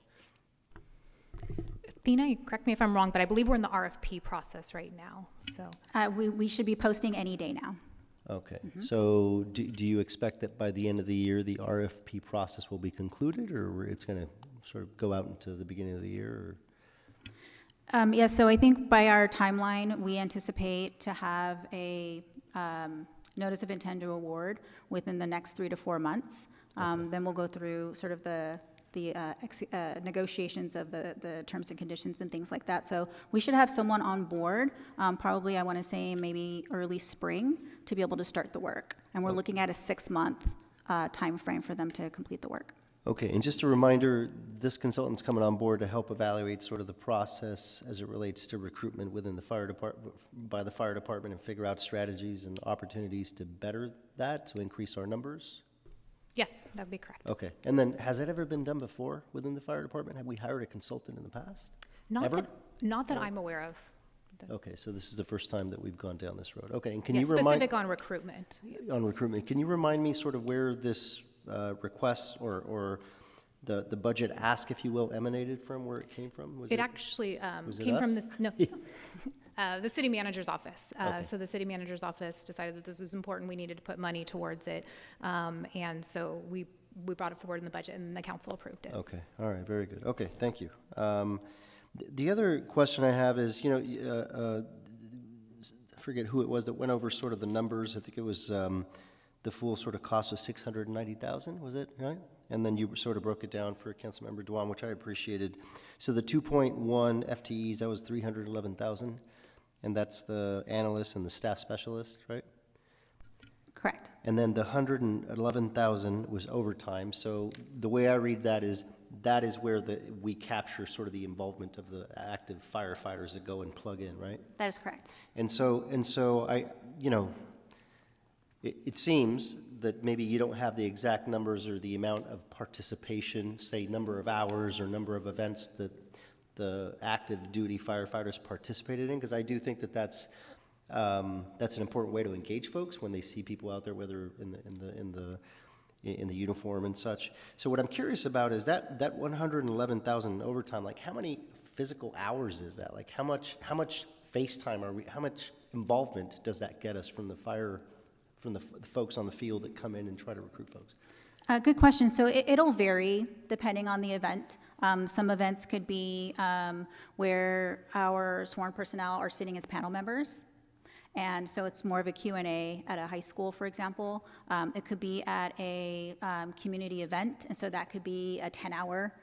Athena, correct me if I'm wrong, but I believe we're in the RFP process right now, so. We should be posting any day now. Okay, so do you expect that by the end of the year, the RFP process will be concluded, or it's going to sort of go out into the beginning of the year? Yes, so I think by our timeline, we anticipate to have a notice of intent to award within the next 3 to 4 months. Then we'll go through sort of the negotiations of the terms and conditions and things like that. So we should have someone on board, probably I want to say maybe early spring, to be able to start the work. And we're looking at a 6-month time frame for them to complete the work. Okay, and just a reminder, this consultant's coming on board to help evaluate sort of the process as it relates to recruitment within the fire department, by the fire department, and figure out strategies and opportunities to better that, to increase our numbers? Yes, that would be correct. Okay, and then has that ever been done before within the fire department? Have we hired a consultant in the past? Not that I'm aware of. Okay, so this is the first time that we've gone down this road. Okay, and can Yeah, you remind... specific on recruitment. On recruitment, can you remind me sort of where this request or the budget ask, if you will, emanated from, where it came from? It actually was it came from us? the city manager's office. Okay. So the city manager's office decided that this was important. We needed to put money towards it. And so we brought it forward in the budget, and the council approved it. Okay, all right, very good. Okay, thank you. The other question I have is, I forget who it was that went over sort of the numbers. I think it was the full sort of cost was $690,000, was it, right? And then you sort of broke it down for Councilmember Dewan, which I appreciated. So the 2.1 FTEs, that was $311,000, and that's the analyst and the staff specialist, right? Correct. And then the $111,000 was overtime. So the way I read that is where we capture sort of the involvement of the active firefighters that go and plug in, right? That is correct. And so I, it seems that maybe you don't have the exact numbers or the amount of participation, say number of hours or number of events that the active duty firefighters participated in, because I do think that that's an important way to engage folks when they see people out there, whether in the uniform and such. So what I'm curious about is that 111,000 overtime. Like, how many physical hours is that? Like, how much face time how much involvement does that get us from the folks on the field that come in and try to recruit folks? Good question. So it'll vary depending on the event. Some events could be where our sworn personnel are sitting as panel members. And so it's more of a Q&A at a high school, for example. It could be at a community event, and so that could be a 10-hour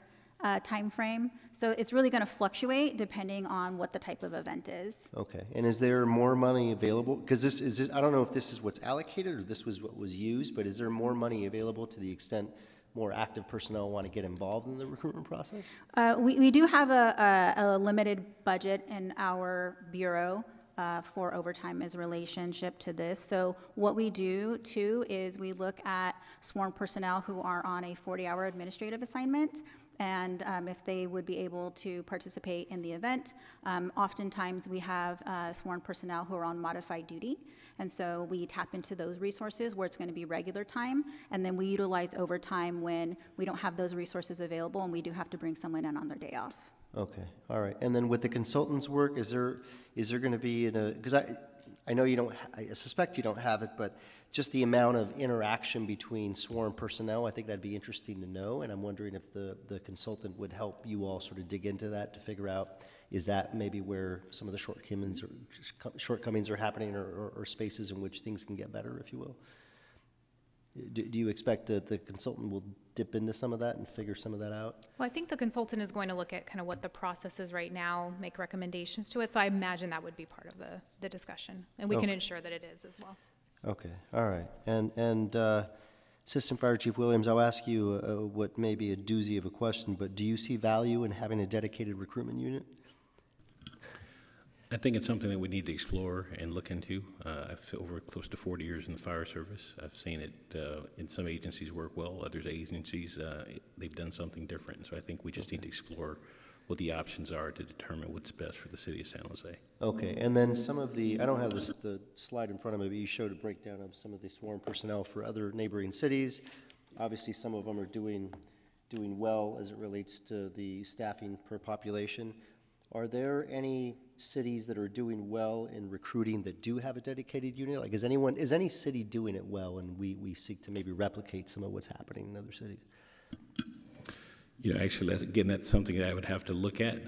time frame. So it's really going to fluctuate depending on what the type of event is. Okay, and is there more money available? Because I don't know if this is what's allocated or this was what was used, but is there more money available to the extent more active personnel want to get involved in the recruitment process? We do have a limited budget in our bureau for overtime as a relationship to this. So what we do too is we look at sworn personnel who are on a 40-hour administrative assignment, and if they would be able to participate in the event. Oftentimes we have sworn personnel who are on modified duty, and so we tap into those resources where it's going to be regular time, and then we utilize overtime when we don't have those resources available and we do have to bring someone in on their day off. Okay, all right. And then with the consultants' work, is there going to be, because I know you don't, I suspect you don't have it, but just the amount of interaction between sworn personnel, I think that'd be interesting to know, and I'm wondering if the consultant would help you all sort of dig into that to figure out, is that maybe where some of the shortcomings are happening, or spaces in which things can get better, if you will? Do you expect that the consultant will dip into some of that and figure some of that out? Well, I think the consultant is going to look at kind of what the process is right now, make recommendations to it. So I imagine that would be part of the discussion, and we can ensure that it is as well. Okay, all right. And Assistant Fire Chief Williams, I'll ask you what may be a doozy of a question, but do you see value in having a dedicated recruitment unit? I think it's something that we need to explore and look into. I've over close to 40 years in the fire service. I've seen it in some agencies work well, other agencies, they've done something different. So I think we just need to explore what the options are to determine what's best for the city of San Jose. Okay, and then some of the, I don't have the slide in front of me, but you showed a breakdown of some of the sworn personnel for other neighboring cities. Obviously, some of them are doing well as it relates to the staffing per population. Are there any cities that are doing well in recruiting that do have a dedicated unit? Like, is any city doing it well, and we seek to maybe replicate some of what's happening in other cities? You know, actually, again, that's something that I would have to look at.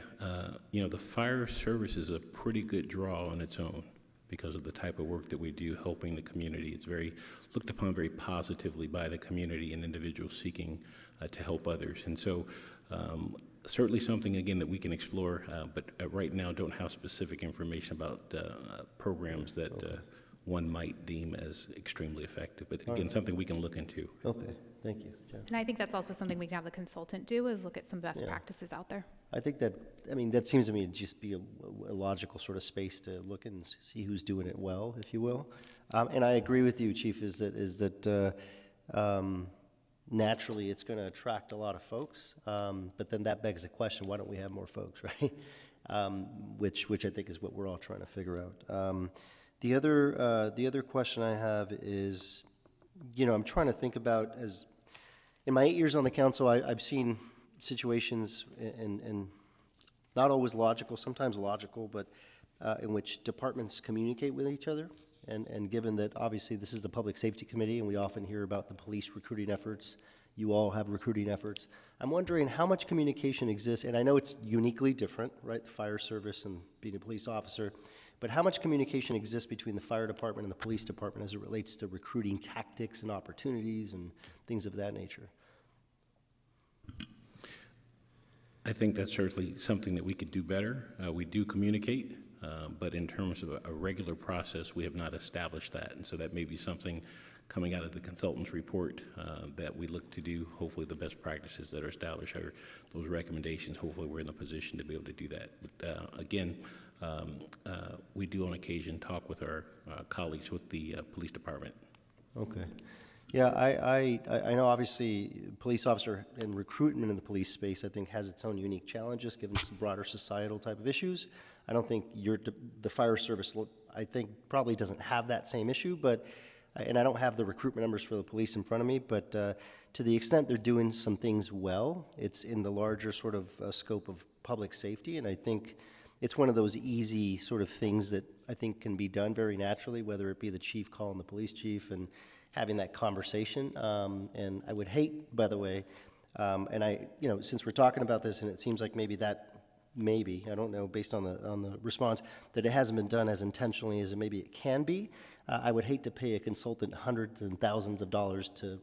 You know, the fire service is a pretty good draw on its own because of the type of work that we do helping the community. It's very looked upon very positively by the community and individuals seeking to help others. And so certainly something, again, that we can explore, but right now don't have specific information about programs that one might deem as extremely effective. But again, something we can look into. Okay, thank you, Jen. And I think that's also something we can have the consultant do, is look at some best practices out there. I think that, I mean, that seems to me to just be a logical sort of space to look and see who's doing it well, if you will. And I agree with you, Chief, is that naturally it's going to attract a lot of folks, but then that begs the question, why don't we have more folks, right? Which I think is what we're all trying to figure out. The other question I have is, you know, I'm trying to think about, as in my 8 years on the council, I've seen situations and not always logical, sometimes logical, but in which departments communicate with each other. And given that obviously this is the Public Safety Committee and we often hear about the police recruiting efforts, you all have recruiting efforts, I'm wondering how much communication exists, and I know it's uniquely different, right, the fire service and being a police officer, but how much communication exists between the fire department and the police department as it relates to recruiting tactics and opportunities and things of that nature? I think that's certainly something that we could do better. We do communicate, but in terms of a regular process, we have not established that. And so that may be something coming out of the consultant's report that we look to do. Hopefully the best practices that are established are those recommendations. Hopefully we're in the position to be able to do that. But again, we do on occasion talk with our colleagues with the police department. Okay. Yeah, I know obviously police officer and recruitment in the police space I think has its own unique challenges given some broader societal type of issues. I don't think the fire service, I think, probably doesn't have that same issue, but, and I don't have the recruitment numbers for the police in front of me, but to the extent they're doing some things well, it's in the larger sort of scope of public safety, and I think it's one of those easy sort of things that I think can be done very naturally, whether it be the chief calling the police chief and having that conversation. And I would hate, by the way, and you know, since we're talking about this and it seems like maybe, I don't know, based on the response, that it hasn't been done as intentionally as maybe it can be, I would hate to pay a consultant hundreds and thousands of dollars to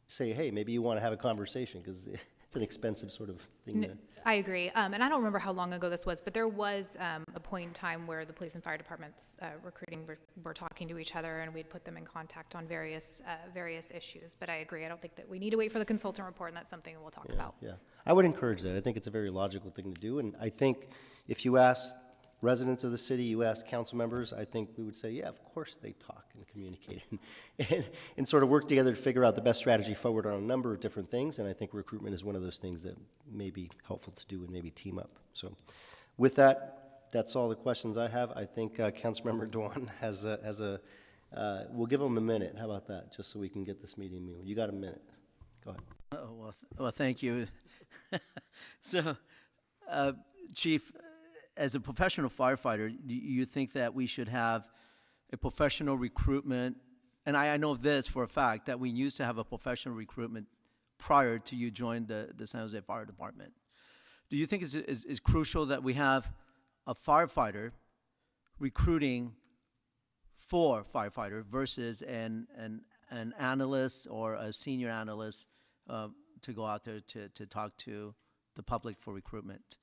say, hey, maybe you want to have a conversation, because it's an expensive sort of thing. I agree. And I don't remember how long ago this was, but there was a point in time where the police and fire departments recruiting were talking to each other, and we'd put them in contact on various issues. But I agree. I don't think that we need to wait for the consultant report, and that's something we'll talk about. Yeah, I would encourage that. I think it's a very logical thing to do. And I think if you ask residents of the city, you ask council members, I think we would say, yeah, of course they talk and communicate and sort of work together to figure out the best strategy forward on a number of different things. And I think recruitment is one of those things that may be helpful to do and maybe team up. So with that, that's all the questions I have. I think Councilmember Dewan has we'll give him a minute. How about that? Just so we can get this meeting moving. You got a minute. Go ahead. Well, thank you. So, Chief, as a professional firefighter, do you think that we should have a professional recruitment? And I know this for a fact, that we used to have a professional recruitment prior to you joining the San Jose Fire Department. Do you think it's crucial that we have a firefighter recruiting for firefighter versus an analyst or a senior analyst to go out there to talk to the public for recruitment?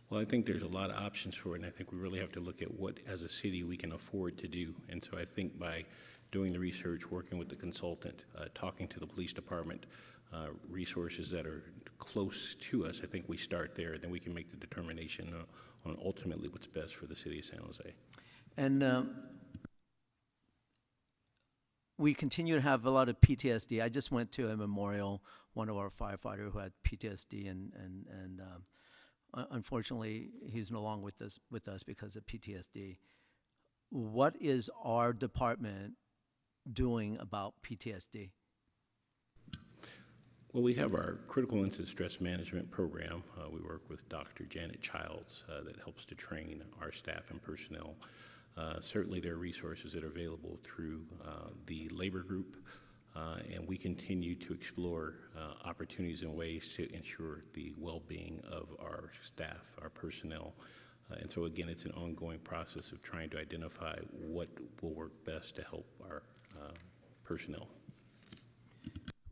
Well, I think there's a lot of options for it, and I think we really have to look at what, as a city, we can afford to do. And so I think by doing the research, working with the consultant, talking to the police department, resources that are close to us, I think we start there, then we can make the determination on ultimately what's best for the city of San Jose. And we continue to have a lot of PTSD. I just went to a memorial, one of our firefighters who had PTSD, and unfortunately, he's no longer with us because of PTSD. What is our department doing about PTSD? Well, we have our critical incident stress management program. We work with Dr. Janet Childs that helps to train our staff and personnel. Certainly there are resources that are available through the labor group, and we continue to explore opportunities and ways to ensure the well-being of our staff, our personnel. And so again, it's an ongoing process of trying to identify what will work best to help our personnel.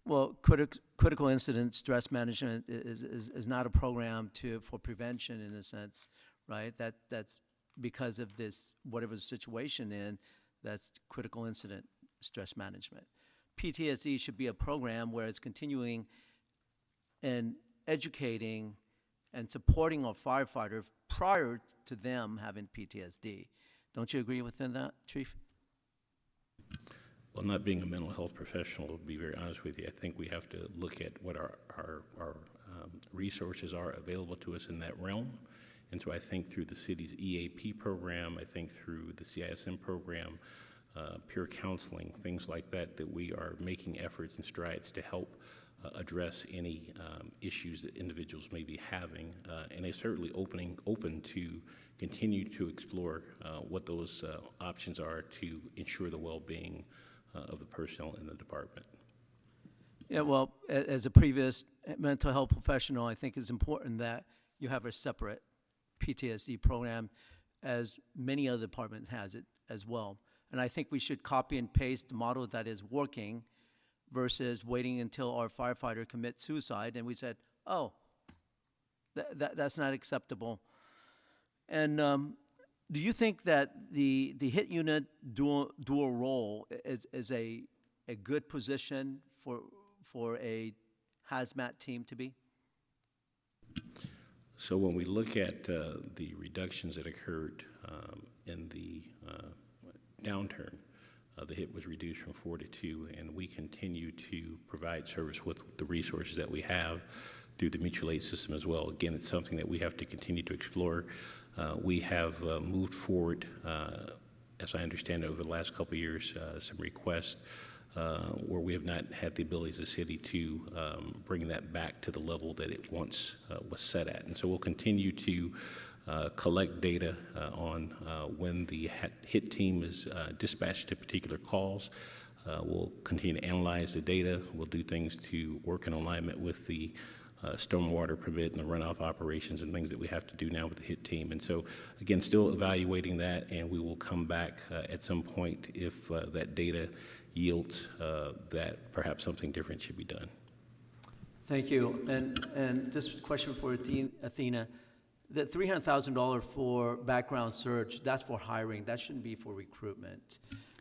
Well, critical incident stress management is not a program for prevention in a sense, right? That's because of this, whatever the situation in, that's critical incident stress management. PTSD should be a program where it's continuing and educating and supporting our firefighters prior to them having PTSD. Don't you agree with that, Chief? Well, not being a mental health professional, to be very honest with you, I think we have to look at what our resources are available to us in that realm. And so I think through the city's EAP program, I think through the CISM program, peer counseling, things like that, that we are making efforts and strides to help address any issues that individuals may be having. And they're certainly open to continue to explore what those options are to ensure the well-being of the personnel in the department. Yeah, well, as a previous mental health professional, I think it's important that you have a separate PTSD program, as many other departments has it as well. And I think we should copy and paste the model that is working versus waiting until our firefighter commits suicide and we said, oh, that's not acceptable. And do you think that the hit unit dual role is a good position for a hazmat team to be? So when we look at the reductions that occurred in the downturn, the hit was reduced from 4 to 2, and we continue to provide service with the resources that we have through the mutual aid system as well. Again, it's something that we have to continue to explore. We have moved forward, as I understand it, over the last couple of years, some requests where we have not had the ability as a city to bring that back to the level that it once was set at. And so we'll continue to collect data on when the hit team is dispatched to particular calls. We'll continue to analyze the data. We'll do things to work in alignment with the stormwater permit and the runoff operations and things that we have to do now with the hit team. And so, again, still evaluating that, and we will come back at some point if that data yields that perhaps something different should be done. Thank you. And just a question for Athena. The $300,000 for background search, that's for hiring. That shouldn't be for recruitment.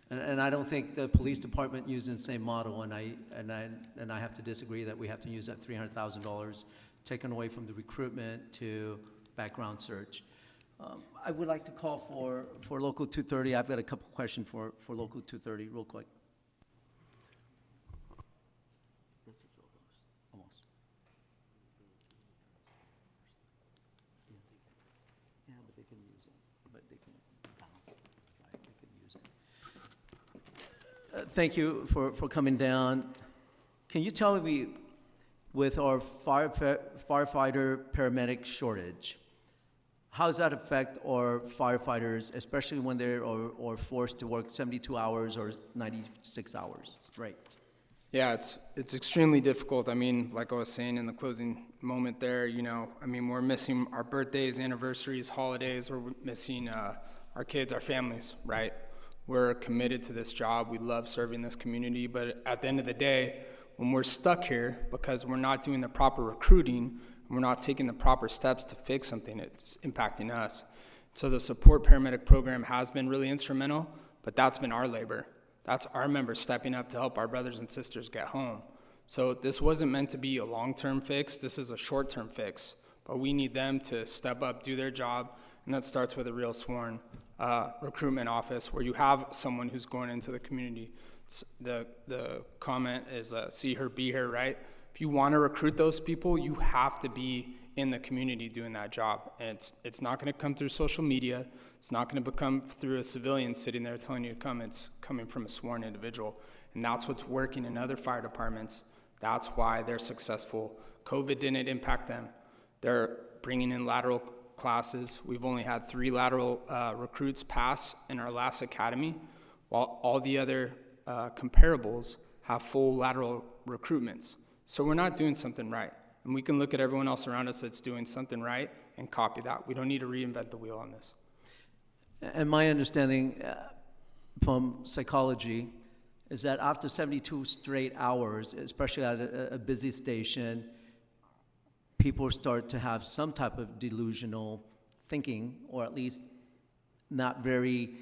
And I don't think the police department uses the same model, and I have to disagree that we have to use that $300,000 taken away from the recruitment to background search. I would like to call for Local 230. I've got a couple questions for Local 230 real quick. Almost. Yeah, but they can use it. But they can balance it. Right? They can use it. Thank you for coming down. Can you tell me, with our firefighter paramedic shortage, how does that affect our firefighters, especially when they're forced to work 72 hours or 96 hours? Right. Yeah, it's extremely difficult. I mean, like I was saying in the closing moment there, we're missing our birthdays, anniversaries, holidays. We're missing our kids, our families, right? We're committed to this job. We love serving this community. But at the end of the day, when we're stuck here because we're not doing the proper recruiting, and we're not taking the proper steps to fix something, it's impacting us. So the support paramedic program has been really instrumental, but that's been our labor. That's our members stepping up to help our brothers and sisters get home. So this wasn't meant to be a long-term fix. This is a short-term fix. But we need them to step up, do their job, and that starts with a real sworn recruitment office where you have someone who's going into the community. The comment is see her, be her, right? If you want to recruit those people, you have to be in the community doing that job. And it's not going to come through social media. It's not going to come through a civilian sitting there telling you to come. It's coming from a sworn individual. And that's what's working in other fire departments. That's why they're successful. COVID didn't impact them. They're bringing in lateral classes. We've only had 3 lateral recruits pass in our last academy, while all the other comparables have full lateral recruitments. So we're not doing something right. And we can look at everyone else around us that's doing something right and copy that. We don't need to reinvent the wheel on this. And my understanding from psychology is that after 72 straight hours, especially at a busy station, people start to have some type of delusional thinking, or at least not very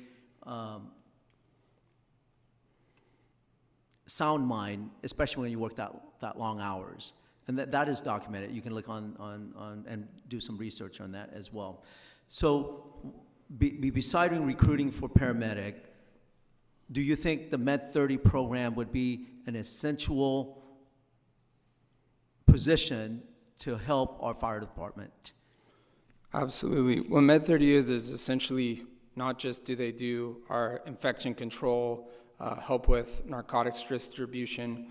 sound mind, especially when you work that long hours. And that is documented. You can look on and do some research on that as well. So beside recruiting for paramedic, do you think the Med 30 program would be an essential position to help our fire department? Absolutely. What Med 30 is essentially not just do they do our infection control, help with narcotics distribution,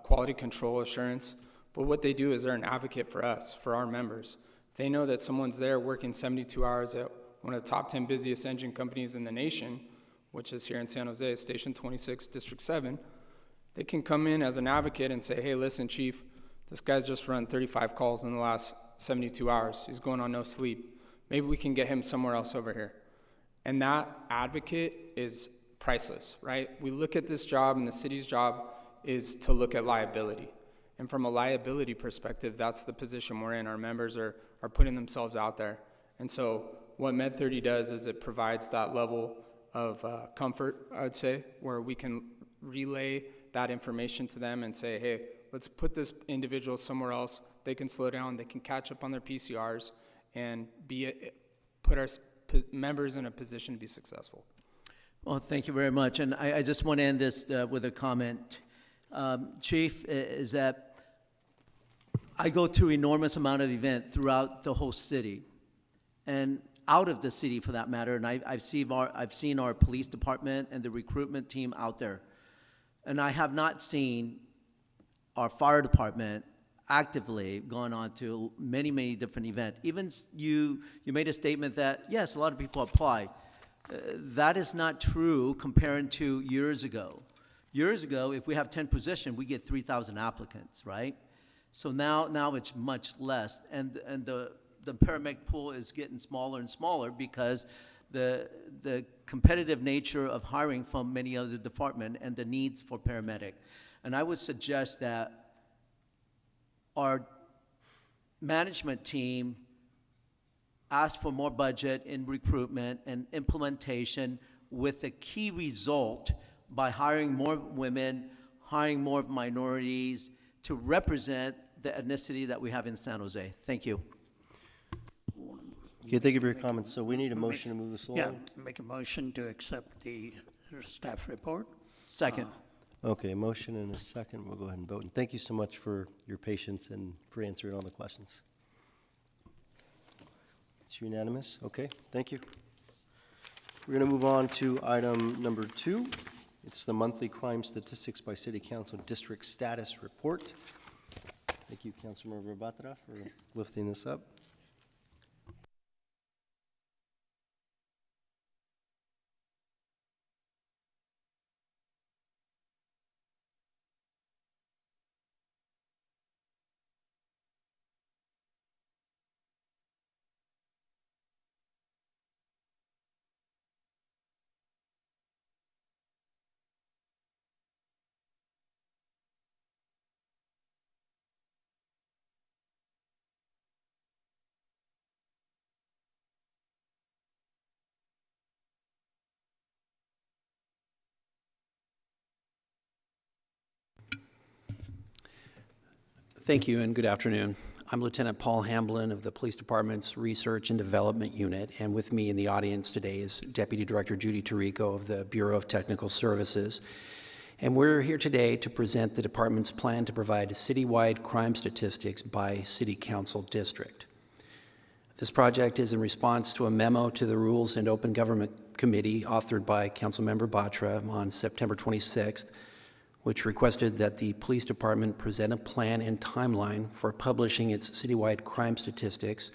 quality control assurance, but what they do is they're an advocate for us, for our members. They know that someone's there working 72 hours at one of the top 10 busiest engine companies in the nation, which is here in San Jose, Station 26, District 7. They can come in as an advocate and say, hey, listen, Chief, this guy's just run 35 calls in the last 72 hours. He's going on no sleep. Maybe we can get him somewhere else over here. And that advocate is priceless, right? We look at this job, and the city's job is to look at liability. And from a liability perspective, that's the position we're in. Our members are putting themselves out there. And so what Med 30 does is it provides that level of comfort, I would say, where we can relay that information to them and say, hey, let's put this individual somewhere else. They can slow down, they can catch up on their PCRs, and put our members in a position to be successful. Well, thank you very much. And I just want to end this with a comment. Chief, is that I go to enormous amount of events throughout the whole city, and out of the city for that matter, and I've seen our police department and the recruitment team out there. And I have not seen our fire department actively gone on to many, many different events. Even you made a statement that, yes, a lot of people apply. That is not true comparing to years ago. Years ago, if we have 10 positions, we get 3,000 applicants, right? So now it's much less, and the paramedic pool is getting smaller and smaller because the competitive nature of hiring from many other departments and the needs for paramedic. And I would suggest that our management team ask for more budget in recruitment and implementation, with the key result by hiring more women, hiring more minorities to represent the ethnicity that we have in San Jose. Thank you. Okay, thank you for your comments. So we need a motion to move this Yeah, along? make a motion to accept the staff report. Second. Okay, motion and a second. We'll go ahead and vote. And thank you so much for your patience and for answering all the questions. It's unanimous. Okay, thank you. We're going to move on to item number 2. It's the monthly crime statistics by City Council District Status Report. Thank you, Councilmember Batra, for lifting this up. Thank you and good afternoon. I'm Lieutenant Paul Hamblin of the Police Department's Research and Development Unit, and with me in the audience today is Deputy Director Judy Tirico of the Bureau of Technical Services. And we're here today to present the department's plan to provide citywide crime statistics by city council district. This project is in response to a memo to the Rules and Open Government Committee authored by Councilmember Batra on September 26th, which requested that the police department present a plan and timeline for publishing its citywide crime statistics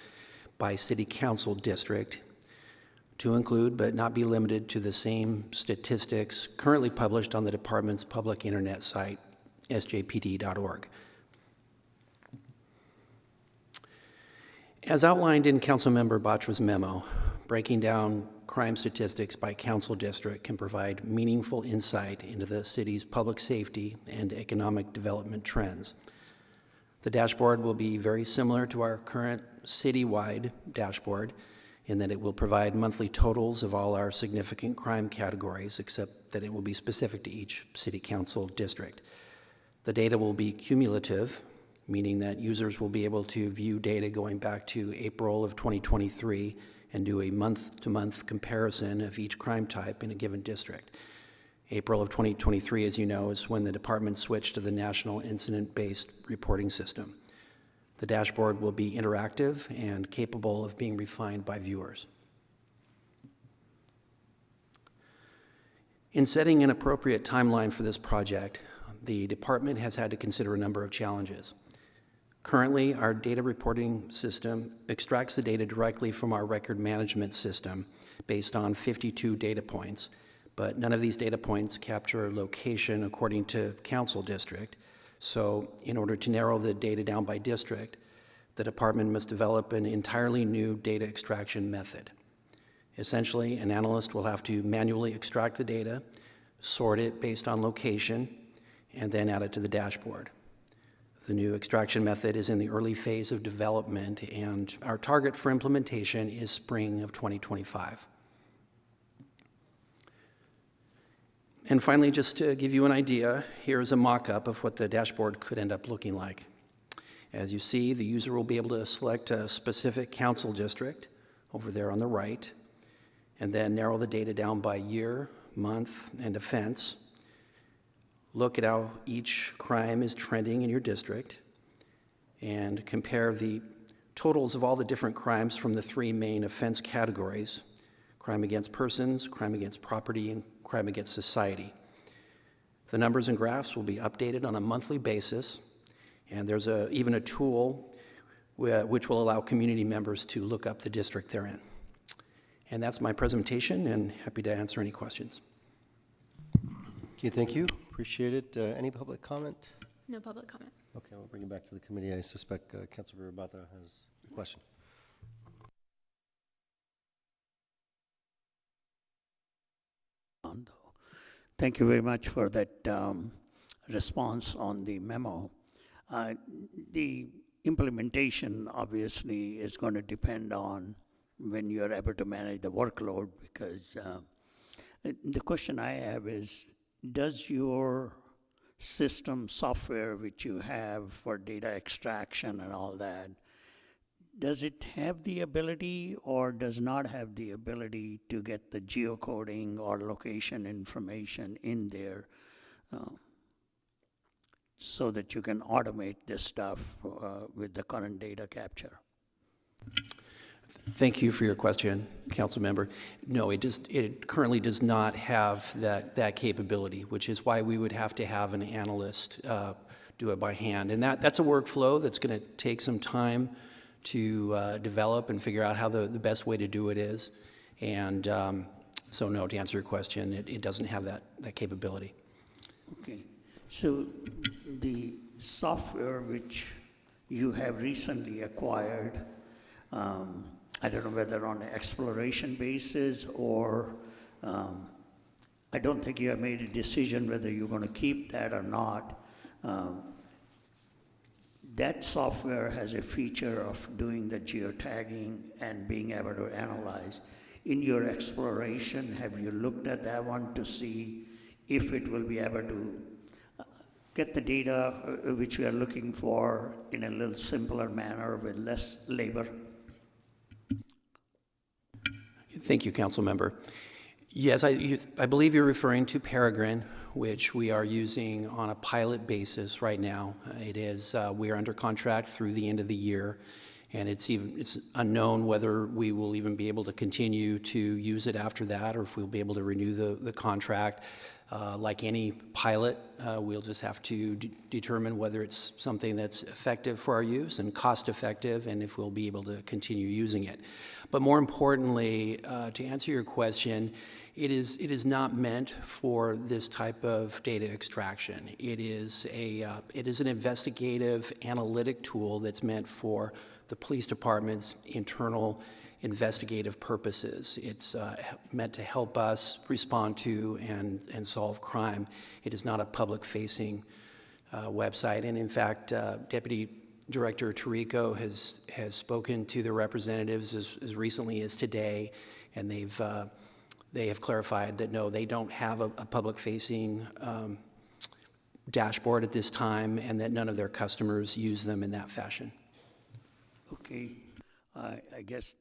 by city council district to include but not be limited to the same statistics currently published on the department's public internet site, sjpd.org. As outlined in Councilmember Batra's memo, breaking down crime statistics by council district can provide meaningful insight into the city's public safety and economic development trends. The dashboard will be very similar to our current citywide dashboard in that it will provide monthly totals of all our significant crime categories, except that it will be specific to each city council district. The data will be cumulative, meaning that users will be able to view data going back to April of 2023 and do a month-to-month comparison of each crime type in a given district. April of 2023, as you know, is when the department switched to the National Incident-Based Reporting System. The dashboard will be interactive and capable of being refined by viewers. In setting an appropriate timeline for this project, the department has had to consider a number of challenges. Currently, our data reporting system extracts the data directly from our record management system based on 52 data points, but none of these data points capture location according to council district. So in order to narrow the data down by district, the department must develop an entirely new data extraction method. Essentially, an analyst will have to manually extract the data, sort it based on location, and then add it to the dashboard. The new extraction method is in the early phase of development, and our target for implementation is spring of 2025. And finally, just to give you an idea, here's a mock-up of what the dashboard could end up looking like. As you see, the user will be able to select a specific council district over there on the right, and then narrow the data down by year, month, and offense. Look at how each crime is trending in your district and compare the totals of all the different crimes from the three main offense categories: crime against persons, crime against property, and crime against society. The numbers and graphs will be updated on a monthly basis, and there's even a tool which will allow community members to look up the district they're in. And that's my presentation, and happy to answer any questions. Okay, thank you. Appreciate it. Any public comment? No public comment. Okay, we'll bring it back to the committee. I suspect Councilor Batra has a question. Thank you very much for that response on the memo. The implementation obviously is going to depend on when you're able to manage the workload, because the question I have is, does your system software which you have for data extraction and all that, does it have the ability or does not have the ability to get the geocoding or location information in there so that you can automate this stuff with the current data capture? Thank you for your question, Council Member. No, it currently does not have that capability, which is why we would have to have an analyst do it by hand. And that's a workflow that's going to take some time to develop and figure out how the best way to do it is. And so no, to answer your question, it doesn't have that capability. Okay. So the software which you have recently acquired, I don't know whether on an exploration basis or I don't think you have made a decision whether you're going to keep that or not. That software has a feature of doing the geotagging and being able to analyze. In your exploration, have you looked at that one to see if it will be able to get the data which we are looking for in a little simpler manner with less labor? Thank you, Council Member. Yes, I believe you're referring to Peregrine, which we are using on a pilot basis right now. It is, we are under contract through the end of the year, and it's unknown whether we will even be able to continue to use it after that, or if we'll be able to renew the contract. Like any pilot, we'll just have to determine whether it's something that's effective for our use and cost effective, and if we'll be able to continue using it. But more importantly, to answer your question, it is not meant for this type of data extraction. It is an investigative analytic tool that's meant for the police department's internal investigative purposes. It's meant to help us respond to and solve crime. It is not a public-facing website. And in fact, Deputy Director Tirico has spoken to the representatives as recently as today, and they have clarified that no, they don't have a public-facing dashboard at this time, and that none of their customers use them in that fashion. Okay, I guess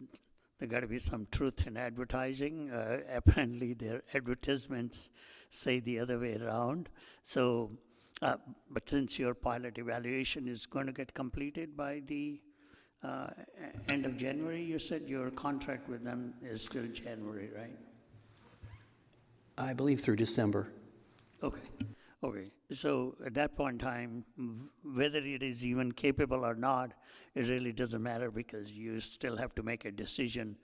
there got to be some truth in advertising. Apparently, their advertisements say the other way around. So, but since your pilot evaluation is going to get completed by the end of January, you said your contract with them is still January, right? I believe through December. Okay. Okay. So at that point in time, whether it is even capable or not, it really doesn't matter, because you still have to make a decision,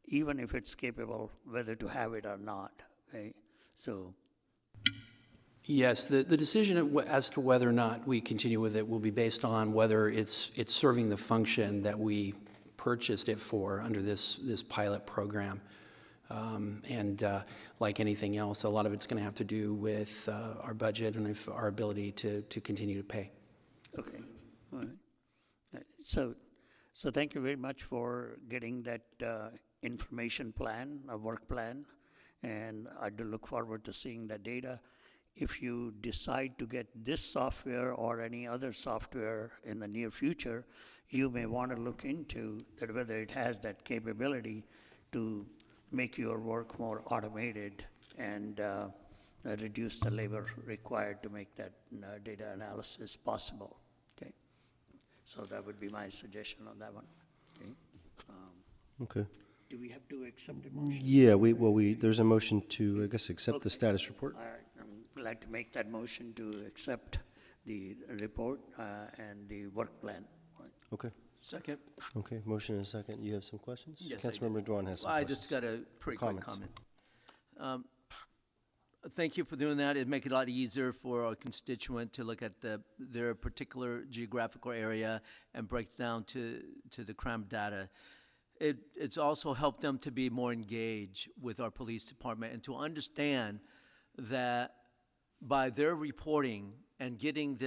even if it's capable, whether to have it or not. Okay. So. Yes, the decision as to whether or not we continue with it will be based on whether it's serving the function that we purchased it for under this pilot program. Like anything else, a lot of it's going to have to do with our budget and our ability to continue to pay. Okay. All right. So thank you very much for getting that information plan, a work plan, and I do look forward to seeing the data. If you decide to get this software or any other software in the near future, you may want to look into that, whether it has that capability to make your work more automated and reduce the labor required to make that data analysis possible. Okay, so that would be my suggestion on that one. Okay. Okay. Do we have to accept a motion? Yeah, there's a motion to, I guess, accept the status report. All right, I'm glad to make that motion to accept the report and the work plan. Okay. Second. Okay, motion and a second. You have some questions? Yes, I do. Councilmember Dwan has some I questions. just got a pretty quick Comments. comment. Thank you for doing that. It'd make it a lot easier for our constituent to look at their particular geographical area and break down to the crime data. It's also helped them to be more engaged with our police department and to understand that by their reporting and getting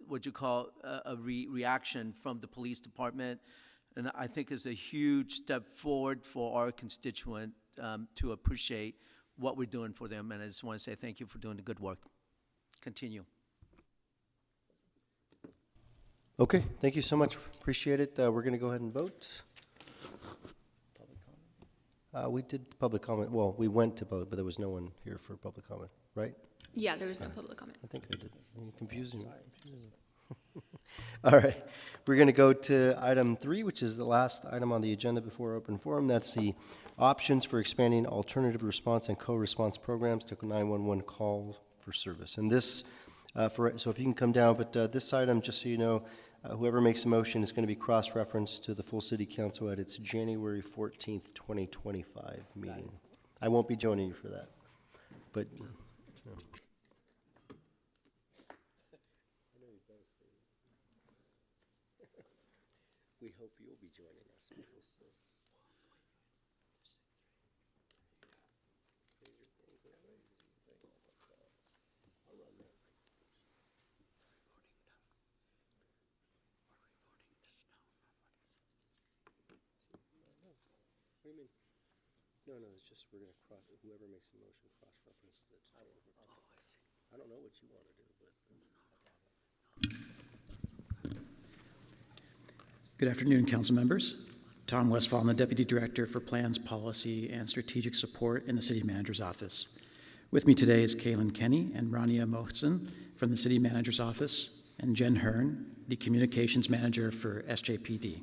what you call a reaction from the police department, and I think is a huge step forward for our constituent to appreciate what we're doing for them. And I just want to say thank you for doing the good work. Continue. Okay, thank you so much. Appreciate it. We're going to go ahead and vote. We did public comment. Well, we went to public, but there was no one here for public comment, right? Yeah, there was no public comment. I think I did. You're confusing me. All right. We're going to go to item 3, which is the last item on the agenda before open forum. That's the options for expanding alternative response and co-response programs to 911 call for service. And this, so if you can come down, but this item, just so you know, whoever makes a motion is going to be cross-referenced to the full city council at its January 14th, 2025 meeting. I won't be joining you for that, but. We hope you'll be joining us. What do you mean? No, it's just we're going to whoever makes the motion cross-references it. Oh, I see. I don't know what you want to do, but. Good afternoon, council members. Tom Westphal, I'm the Deputy Director for Plans, Policy, and Strategic Support in the City Manager's Office. With me today is Kaylin Kenny and Rania Mohsen from the City Manager's Office, and Jen Hearn, the Communications Manager for SJPD.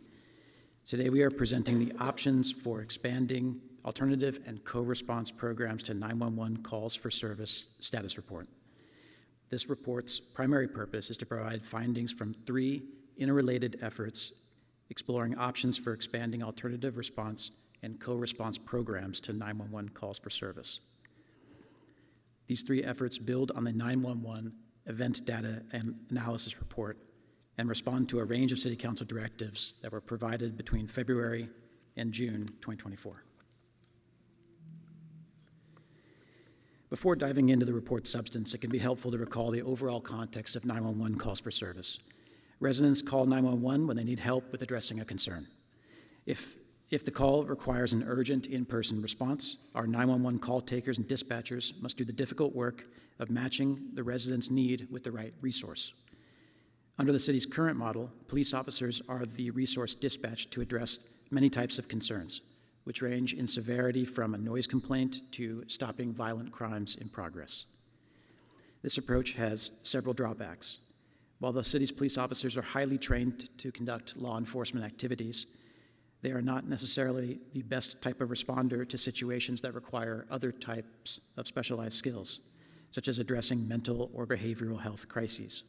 Today we are presenting the options for expanding alternative and co-response programs to 911 calls for service status report. This report's primary purpose is to provide findings from 3 interrelated efforts exploring options for expanding alternative response and co-response programs to 911 calls for service. These 3 efforts build on the 911 event data and analysis report and respond to a range of City Council directives that were provided between February and June 2024. Before diving into the report's substance, it can be helpful to recall the overall context of 911 calls for service. Residents call 911 when they need help with addressing a concern. If the call requires an urgent in-person response, our 911 call takers and dispatchers must do the difficult work of matching the resident's need with the right resource. Under the city's current model, police officers are the resource dispatched to address many types of concerns, which range in severity from a noise complaint to stopping violent crimes in progress. This approach has several drawbacks. While the city's police officers are highly trained to conduct law enforcement activities, they are not necessarily the best type of responder to situations that require other types of specialized skills, such as addressing mental or behavioral health crises.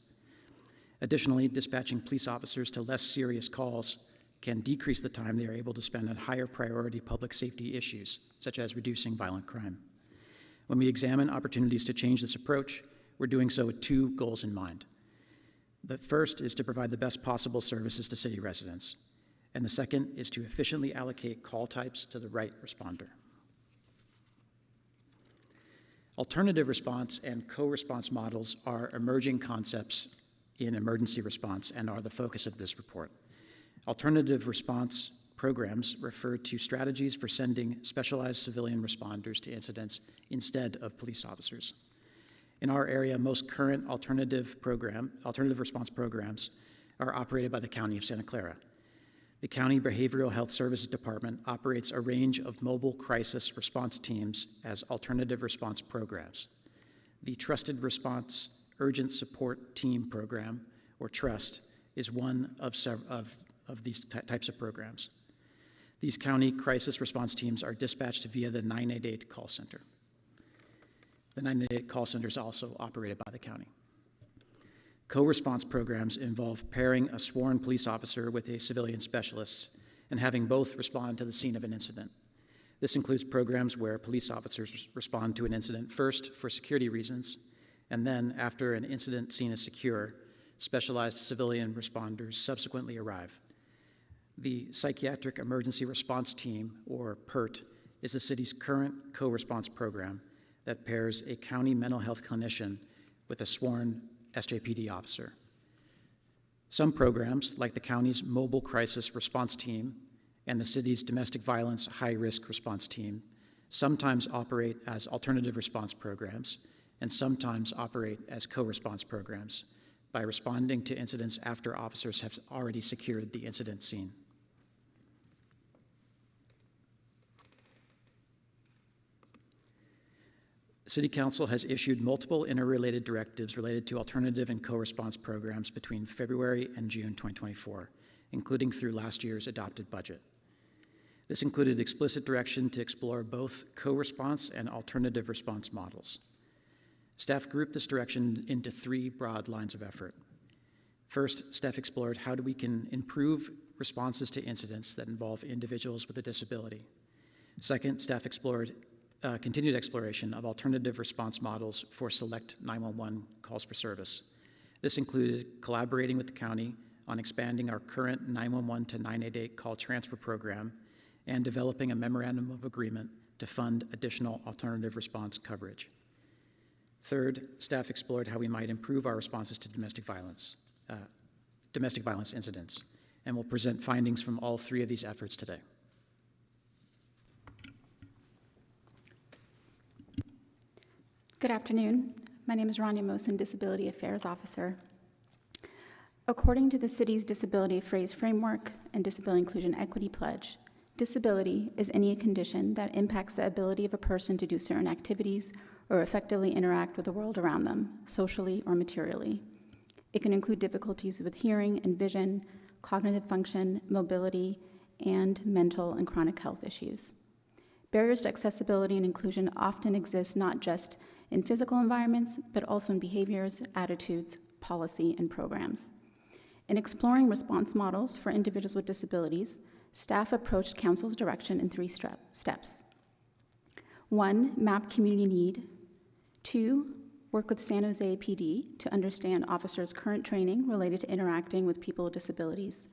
Additionally, dispatching police officers to less serious calls can decrease the time they are able to spend on higher priority public safety issues, such as reducing violent crime. When we examine opportunities to change this approach, we're doing so with 2 goals in mind. The first is to provide the best possible services to city residents, and the second is to efficiently allocate call types to the right responder. Alternative response and co-response models are emerging concepts in emergency response and are the focus of this report. Alternative response programs refer to strategies for sending specialized civilian responders to incidents instead of police officers. In our area, most current alternative response programs are operated by the County of Santa Clara. The County Behavioral Health Services Department operates a range of mobile crisis response teams as alternative response programs. The Trusted Response Urgent Support Team Program, or TRUST, is one of these types of programs. These county crisis response teams are dispatched via the 988 call center. The 988 call center is also operated by the county. Co-response programs involve pairing a sworn police officer with a civilian specialist and having both respond to the scene of an incident. This includes programs where police officers respond to an incident first for security reasons, and then, after an incident scene is secure, specialized civilian responders subsequently arrive. The Psychiatric Emergency Response Team, or PERT, is the city's current co-response program that pairs a county mental health clinician with a sworn SJPD officer. Some programs, like the county's Mobile Crisis Response Team and the city's Domestic Violence High-Risk Response Team, sometimes operate as alternative response programs and sometimes operate as co-response programs by responding to incidents after officers have already secured the incident scene. City Council has issued multiple interrelated directives related to alternative and co-response programs between February and June 2024, including through last year's adopted budget. This included explicit direction to explore both co-response and alternative response models. Staff grouped this direction into 3 broad lines of effort. First, staff explored how we can improve responses to incidents that involve individuals with a disability. Second, staff explored continued exploration of alternative response models for select 911 calls for service. This included collaborating with the county on expanding our current 911 to 988 call transfer program and developing a memorandum of agreement to fund additional alternative response coverage. Third, staff explored how we might improve our responses to domestic violence incidents, and will present findings from all 3 of these efforts today. Good afternoon. My name is Rania Mohsen, Disability Affairs Officer. According to the city's Disability Phrase Framework and Disability Inclusion Equity Pledge, disability is any condition that impacts the ability of a person to do certain activities or effectively interact with the world around them, socially or materially. It can include difficulties with hearing and vision, cognitive function, mobility, and mental and chronic health issues. Barriers to accessibility and inclusion often exist not just in physical environments, but also in behaviors, attitudes, policy, and programs. In exploring response models for individuals with disabilities, staff approached Council's direction in 3 steps. 1, map community need. 2, work with San Jose PD to understand officers' current training related to interacting with people with disabilities.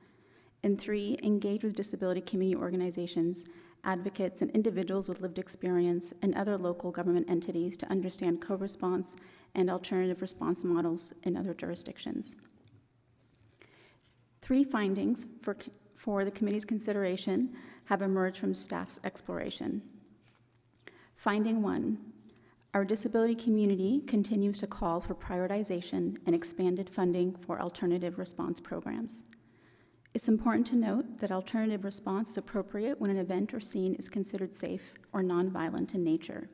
And 3, engage with disability community organizations, advocates, and individuals with lived experience and other local government entities to understand co-response and alternative response models in other jurisdictions. 3 findings for the committee's consideration have emerged from staff's exploration. Finding 1, our disability community continues to call for prioritization and expanded funding for alternative response programs. It's important to note that alternative response is appropriate when an event or scene is considered safe or nonviolent in nature.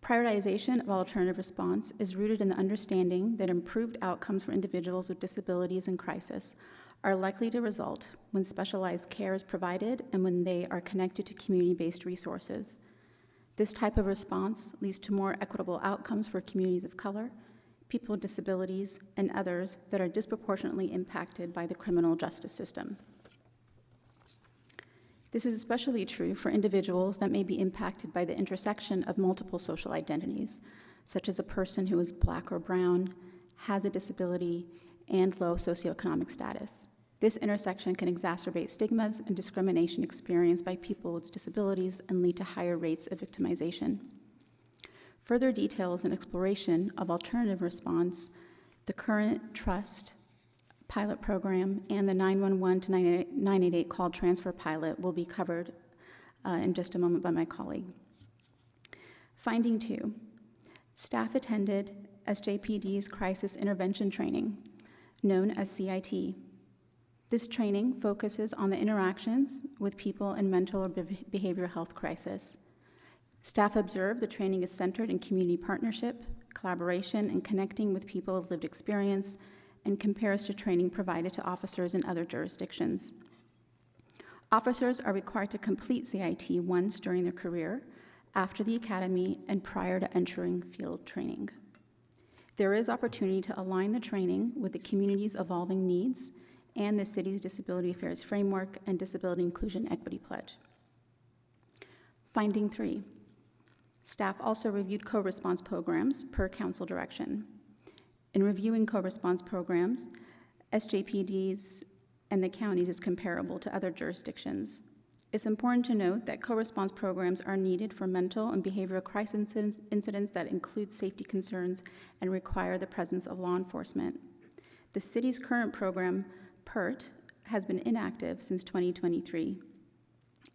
Prioritization of alternative response is rooted in the understanding that improved outcomes for individuals with disabilities in crisis are likely to result when specialized care is provided and when they are connected to community-based resources. This type of response leads to more equitable outcomes for communities of color, people with disabilities, and others that are disproportionately impacted by the criminal justice system. This is especially true for individuals that may be impacted by the intersection of multiple social identities, such as a person who is Black or brown, has a disability, and low socioeconomic status. This intersection can exacerbate stigmas and discrimination experienced by people with disabilities and lead to higher rates of victimization. Further details and exploration of alternative response, the current TRUST pilot program, and the 911 to 988 call transfer pilot will be covered in just a moment by my colleague. Finding 2, staff attended SJPD's crisis intervention training, known as CIT. This training focuses on the interactions with people in mental or behavioral health crisis. Staff observed the training is centered in community partnership, collaboration, and connecting with people with lived experience, and compares to training provided to officers in other jurisdictions. Officers are required to complete CIT once during their career, after the academy, and prior to entering field training. There is opportunity to align the training with the community's evolving needs and the city's Disability Affairs Framework and Disability Inclusion Equity Pledge. Finding 3, staff also reviewed co-response programs per council direction. In reviewing co-response programs, SJPD's and the counties is comparable to other jurisdictions. It's important to note that co-response programs are needed for mental and behavioral crisis incidents that include safety concerns and require the presence of law enforcement. The city's current program, PERT, has been inactive since 2023.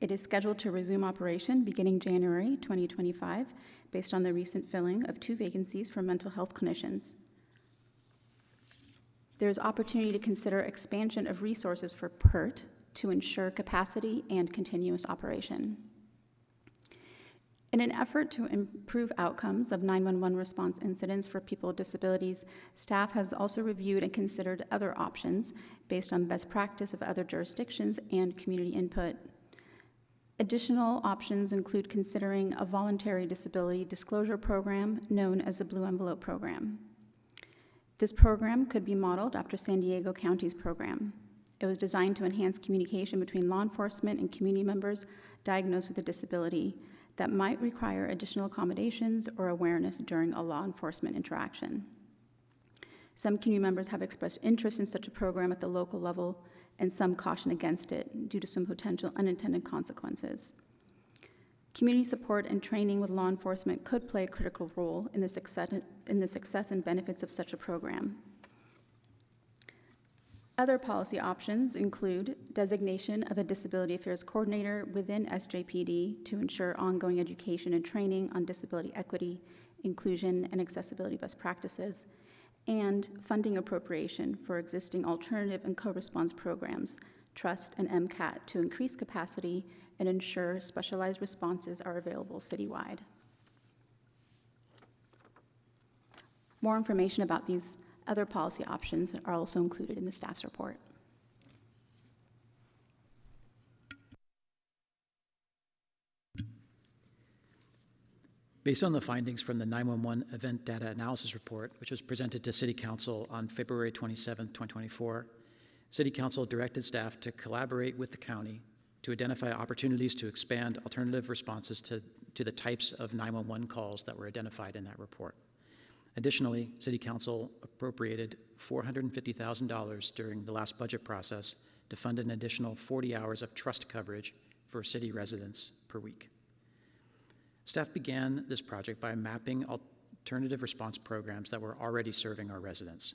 It is scheduled to resume operation beginning January 2025 based on the recent filling of 2 vacancies for mental health clinicians. There is opportunity to consider expansion of resources for PERT to ensure capacity and continuous operation. In an effort to improve outcomes of 911 response incidents for people with disabilities, staff has also reviewed and considered other options based on best practice of other jurisdictions and community input. Additional options include considering a voluntary disability disclosure program known as the Blue Envelope Program. This program could be modeled after San Diego County's program. It was designed to enhance communication between law enforcement and community members diagnosed with a disability that might require additional accommodations or awareness during a law enforcement interaction. Some community members have expressed interest in such a program at the local level, and some caution against it due to some potential unintended consequences. Community support and training with law enforcement could play a critical role in the success and benefits of such a program. Other policy options include designation of a disability affairs coordinator within SJPD to ensure ongoing education and training on disability equity, inclusion, and accessibility best practices, and funding appropriation for existing alternative and co-response programs, Trust and MCAT, to increase capacity and ensure specialized responses are available citywide. More information about these other policy options are also included in the staff's report. Based on the findings from the 911 Event Data Analysis Report, which was presented to City Council on February 27, 2024, City Council directed staff to collaborate with the county to identify opportunities to expand alternative responses to the types of 911 calls that were identified in that report. Additionally, City Council appropriated $450,000 during the last budget process to fund an additional 40 hours of trust coverage for city residents per week. Staff began this project by mapping alternative response programs that were already serving our residents.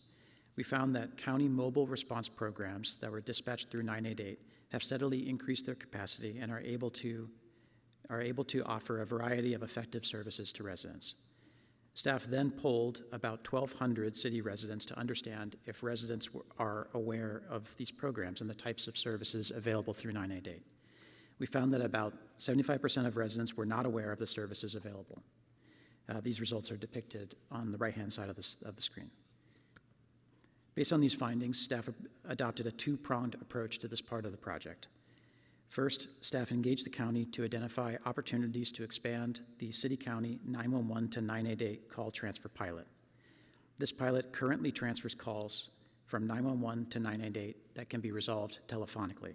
We found that county mobile response programs that were dispatched through 988 have steadily increased their capacity and are able to offer a variety of effective services to residents. Staff then polled about 1,200 city residents to understand if residents are aware of these programs and the types of services available through 988. We found that about 75% of residents were not aware of the services available. These results are depicted on the right-hand side of the screen. Based on these findings, staff adopted a two-pronged approach to this part of the project. First, staff engaged the county to identify opportunities to expand the City-County 911 to 988 call transfer pilot. This pilot currently transfers calls from 911 to 988 that can be resolved telephonically.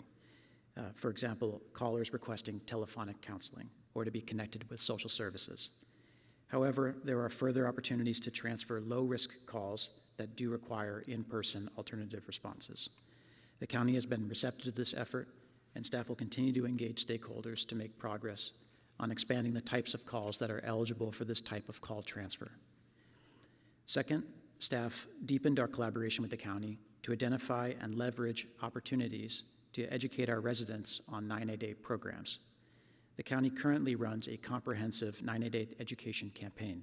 For example, callers requesting telephonic counseling or to be connected with social services. However, there are further opportunities to transfer low-risk calls that do require in-person alternative responses. The county has been receptive to this effort, and staff will continue to engage stakeholders to make progress on expanding the types of calls that are eligible for this type of call transfer. Second, staff deepened our collaboration with the county to identify and leverage opportunities to educate our residents on 988 programs. The county currently runs a comprehensive 988 education campaign.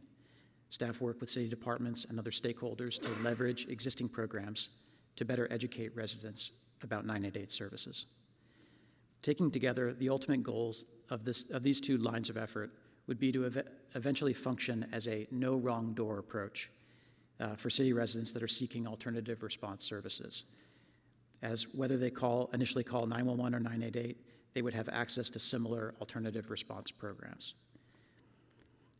Staff work with city departments and other stakeholders to leverage existing programs to better educate residents about 988 services. Taking together, the ultimate goals of these two lines of effort would be to eventually function as a no wrong door approach for city residents that are seeking alternative response services. As whether they initially call 911 or 988, they would have access to similar alternative response programs.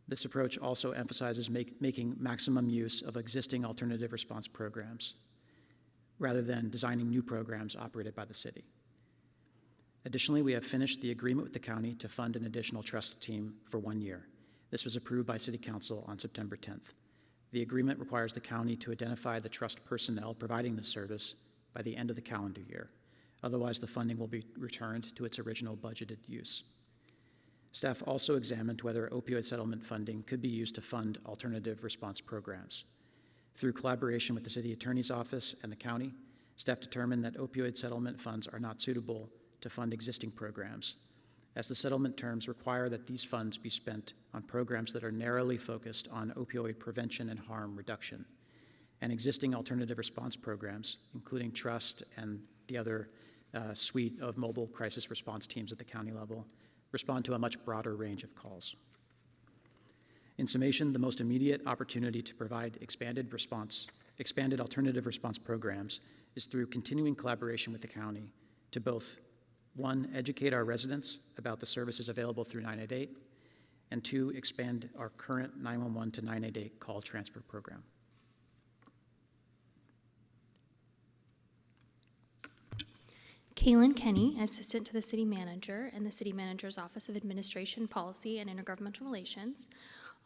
This approach also emphasizes making maximum use of existing alternative response programs rather than designing new programs operated by the city. Additionally, we have finished the agreement with the county to fund an additional trust team for 1 year. This was approved by City Council on September 10th. The agreement requires the county to identify the trust personnel providing this service by the end of the calendar year. Otherwise, the funding will be returned to its original budgeted use. Staff also examined whether opioid settlement funding could be used to fund alternative response programs. Through collaboration with the City Attorney's Office and the county, staff determined that opioid settlement funds are not suitable to fund existing programs, as the settlement terms require that these funds be spent on programs that are narrowly focused on opioid prevention and harm reduction. And existing alternative response programs, including Trust and the other suite of mobile crisis response teams at the county level, respond to a much broader range of calls. In summation, the most immediate opportunity to provide expanded alternative response programs is through continuing collaboration with the county to both, 1, educate our residents about the services available through 988, and 2, expand our current 911 to 988 call transfer program. Kaylin Kenny, Assistant to the City Manager in the City Manager's Office of Administration, Policy, and Intergovernmental Relations.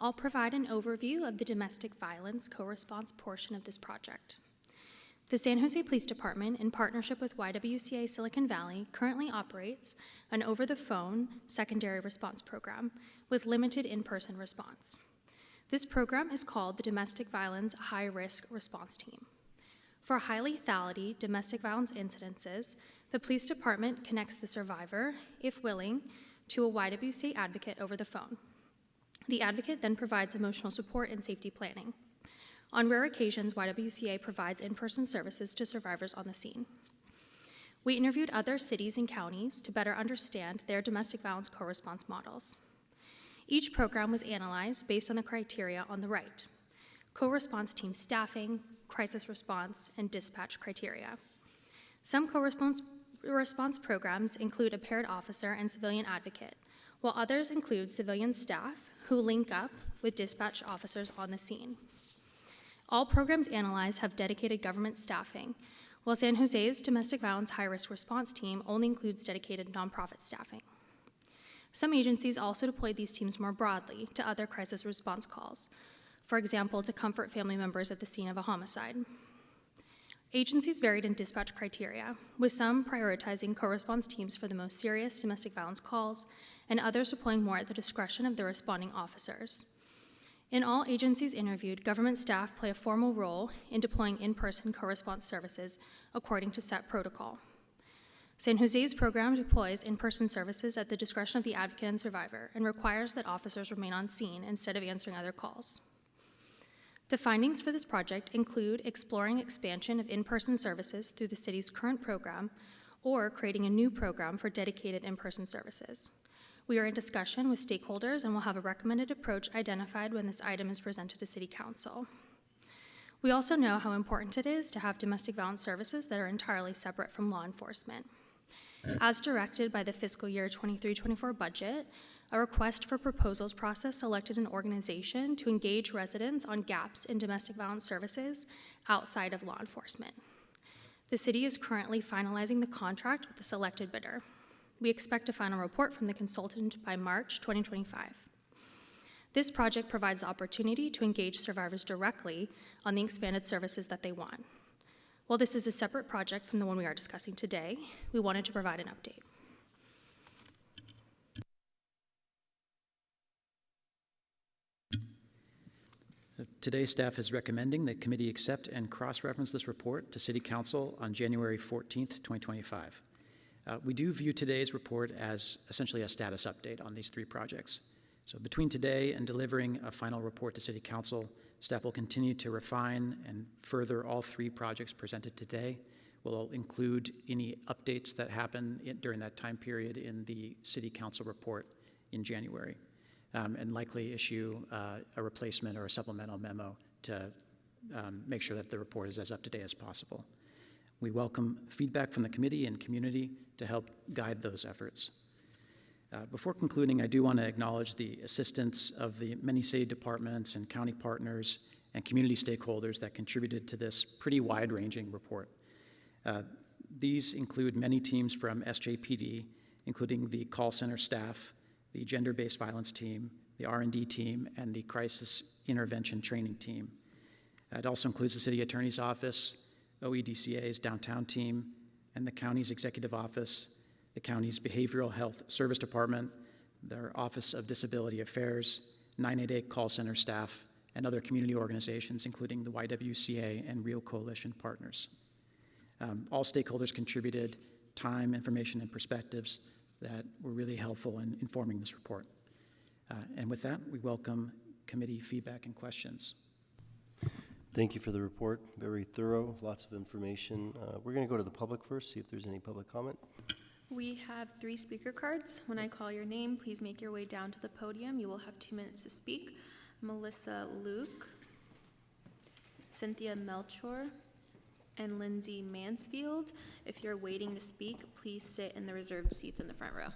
I'll provide an overview of the domestic violence co-response portion of this project. The San Jose Police Department, in partnership with YWCA Silicon Valley, currently operates an over-the-phone secondary response program with limited in-person response. This program is called the Domestic Violence High Risk Response Team. For high lethality domestic violence incidences, the police department connects the survivor, if willing, to a YWCA advocate over the phone. The advocate then provides emotional support and safety planning. On rare occasions, YWCA provides in-person services to survivors on the scene. We interviewed other cities and counties to better understand their domestic violence co-response models. Each program was analyzed based on the criteria on the right: co-response team staffing, crisis response, and dispatch criteria. Some co-response programs include a paired officer and civilian advocate, while others include civilian staff who link up with dispatch officers on the scene. All programs analyzed have dedicated government staffing, while San Jose's domestic violence high-risk response team only includes dedicated nonprofit staffing. Some agencies also deployed these teams more broadly to other crisis response calls, for example, to comfort family members at the scene of a homicide. Agencies varied in dispatch criteria, with some prioritizing co-response teams for the most serious domestic violence calls, and others deploying more at the discretion of the responding officers. In all agencies interviewed, government staff play a formal role in deploying in-person co-response services according to set protocol. San Jose's program deploys in-person services at the discretion of the advocate and survivor and requires that officers remain on scene instead of answering other calls. The findings for this project include exploring expansion of in-person services through the city's current program or creating a new program for dedicated in-person services. We are in discussion with stakeholders and will have a recommended approach identified when this item is presented to City Council. We also know how important it is to have domestic violence services that are entirely separate from law enforcement. As directed by the fiscal year 23-24 budget, a request for proposals process selected an organization to engage residents on gaps in domestic violence services outside of law enforcement. The city is currently finalizing the contract with the selected bidder. We expect a final report from the consultant by March 2025. This project provides the opportunity to engage survivors directly on the expanded services that they want. While this is a separate project from the one we are discussing today, we wanted to provide an update. Today, staff is recommending that committee accept and cross-reference this report to City Council on January 14th, 2025. We do view today's report as essentially a status update on these three projects. So between today and delivering a final report to City Council, staff will continue to refine and further all three projects presented today. We'll include any updates that happen during that time period in the City Council report in January, and likely issue a replacement or a supplemental memo to make sure that the report is as up to date as possible. We welcome feedback from the committee and community to help guide those efforts. Before concluding, I do want to acknowledge the assistance of the many city departments and county partners and community stakeholders that contributed to this pretty wide-ranging report. These include many teams from SJPD, including the call center staff, the gender-based violence team, the R&D team, and the crisis intervention training team. It also includes the city attorney's office, OEDCA's downtown team, and the county's executive office, the county's behavioral health service department, their Office of Disability Affairs, 988 call center staff, and other community organizations, including the YWCA and Real Coalition partners. All stakeholders contributed time, information, and perspectives that were really helpful in informing this report. And with that, we welcome committee feedback and questions. Thank you for the report. Very thorough, lots of information. We're going to go to the public first, see if there's any public comment. We have 3 speaker cards. When I call your name, please make your way down to the podium. You will have 2 minutes to speak. Melissa Luke, Cynthia Melchor, and Lindsay Mansfield. If you're waiting to speak, please sit in the reserved seats in the front row.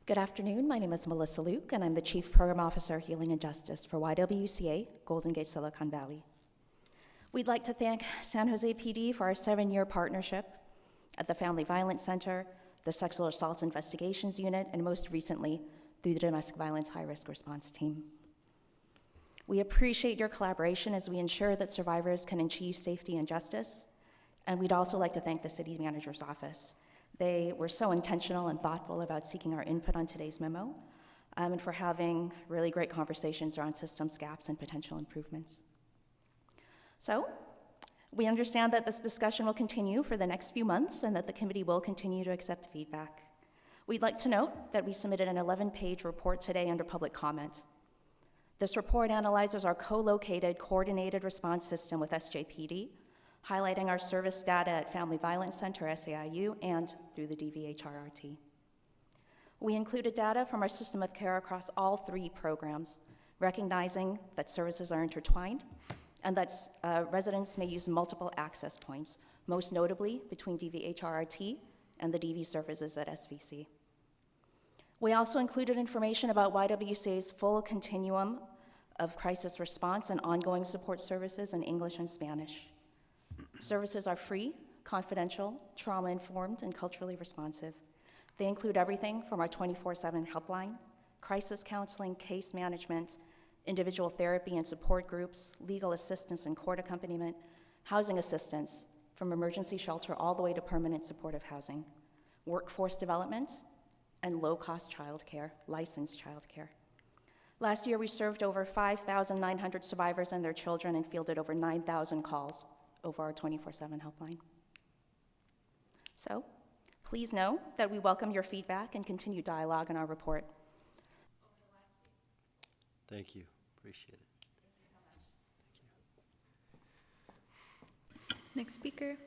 Good afternoon. My name is Melissa Luke, and I'm the Chief Program Officer, Healing and Justice for YWCA, Golden Gate, Silicon Valley. We'd like to thank San Jose PD for our 7-year partnership at the Family Violence Center, the Sexual Assault Investigations Unit, and most recently, through the Domestic Violence High Risk Response Team. We appreciate your collaboration as we ensure that survivors can achieve safety and justice, and we'd also like to thank the City Manager's Office. They were so intentional and thoughtful about seeking our input on today's memo, and for having really great conversations around systems gaps and potential improvements. So, we understand that this discussion will continue for the next few months and that the committee will continue to accept feedback. We'd like to note that we submitted an 11-page report today under public comment. This report analyzes our co-located coordinated response system with SJPD, highlighting our service data at Family Violence Center, SAIU, and through the DVHRRT. We included data from our system of care across all 3 programs, recognizing that services are intertwined and that residents may use multiple access points, most notably between DVHRRT and the DV services at SVC. We also included information about YWCA's full continuum of crisis response and ongoing support services in English and Spanish. Services are free, confidential, trauma-informed, and culturally responsive. They include everything from our 24/7 helpline, crisis counseling, case management, individual therapy and support groups, legal assistance and court accompaniment, housing assistance, from emergency shelter all the way to permanent supportive housing, workforce development, and low-cost childcare, licensed childcare. Last year, we served over 5,900 survivors and their children and fielded over 9,000 calls over our 24/7 helpline. So, please know that we welcome your feedback and continued dialogue in our report. Thank you. Appreciate it. Next speaker.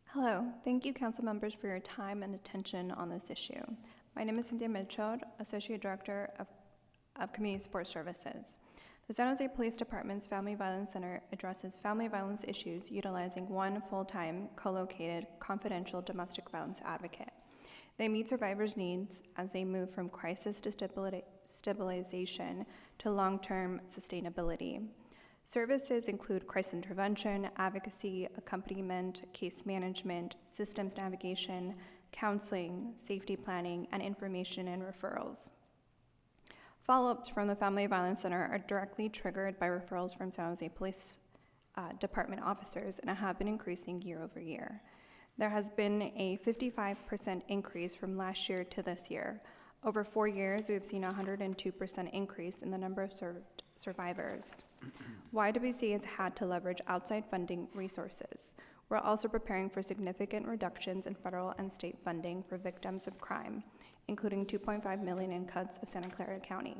Hello. Thank you, council members, for your time and attention on this issue. My name is Cynthia Melchor, Associate Director of Community Support Services. The San Jose Police Department's Family Violence Center addresses family violence issues utilizing one full-time, co-located, confidential domestic violence advocate. They meet survivors' needs as they move from crisis to stabilization to long-term sustainability. Services include crisis intervention, advocacy, accompaniment, case management, systems navigation, counseling, safety planning, and information and referrals. Follow-ups from the Family Violence Center are directly triggered by referrals from San Jose Police Department officers and have been increasing year over year. There has been a 55% increase from last year to this year. Over 4 years, we have seen a 102% increase in the number of served survivors. YWCA has had to leverage outside funding resources. We're also preparing for significant reductions in federal and state funding for victims of crime, including $2.5 million in cuts of Santa Clara County.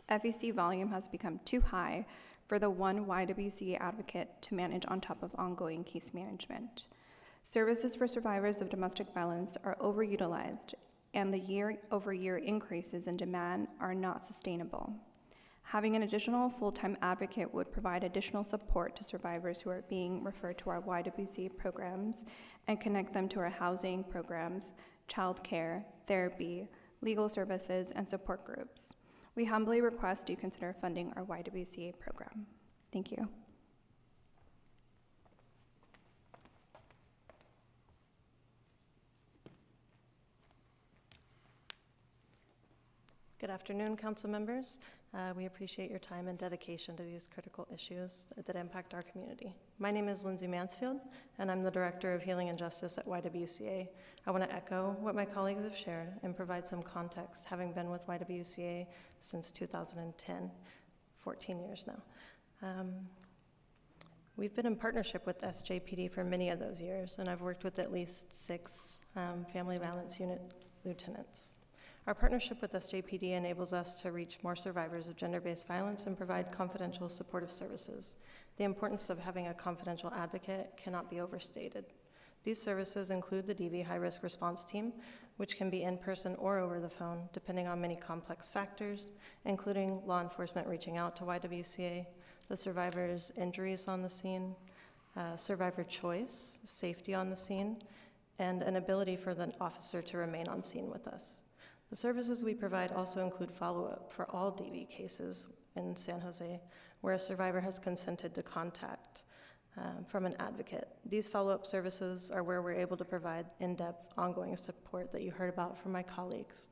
FEC volume has become too high for the one YWCA advocate to manage on top of ongoing case management. Services for survivors of domestic violence are overutilized, and the year-over-year increases in demand are not sustainable. Having an additional full-time advocate would provide additional support to survivors who are being referred to our YWCA programs and connect them to our housing programs, childcare, therapy, legal services, and support groups. We humbly request you consider funding our YWCA program. Thank you. Good afternoon, council members. We appreciate your time and dedication to these critical issues that impact our community. My name is Lindsay Mansfield, and I'm the Director of Healing and Justice at YWCA. I want to echo what my colleagues have shared and provide some context, having been with YWCA since 2010, 14 years now. We've been in partnership with SJPD for many of those years, and I've worked with at least 6 family violence unit lieutenants. Our partnership with SJPD enables us to reach more survivors of gender-based violence and provide confidential supportive services. The importance of having a confidential advocate cannot be overstated. These services include the DV high-risk response team, which can be in person or over the phone, depending on many complex factors, including law enforcement reaching out to YWCA, the survivor's injuries on the scene, survivor choice, safety on the scene, and an ability for the officer to remain on scene with us. The services we provide also include follow-up for all DV cases in San Jose, where a survivor has consented to contact from an advocate. These follow-up services are where we're able to provide in-depth, ongoing support that you heard about from my colleagues.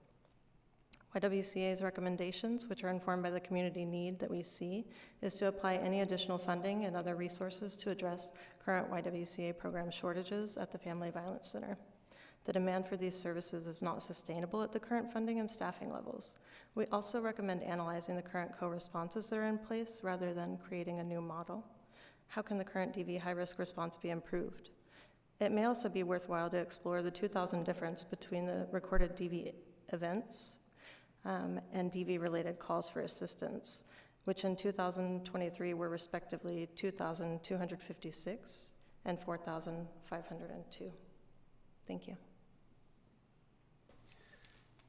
YWCA's recommendations, which are informed by the community need that we see, is to apply any additional funding and other resources to address current YWCA program shortages at the Family Violence Center. The demand for these services is not sustainable at the current funding and staffing levels. We also recommend analyzing the current co-responses that are in place rather than creating a new model. How can the current DV high-risk response be improved? It may also be worthwhile to explore the 2,000 difference between the recorded DV events and DV-related calls for assistance, which in 2023 were respectively 2,256 and 4,502. Thank you.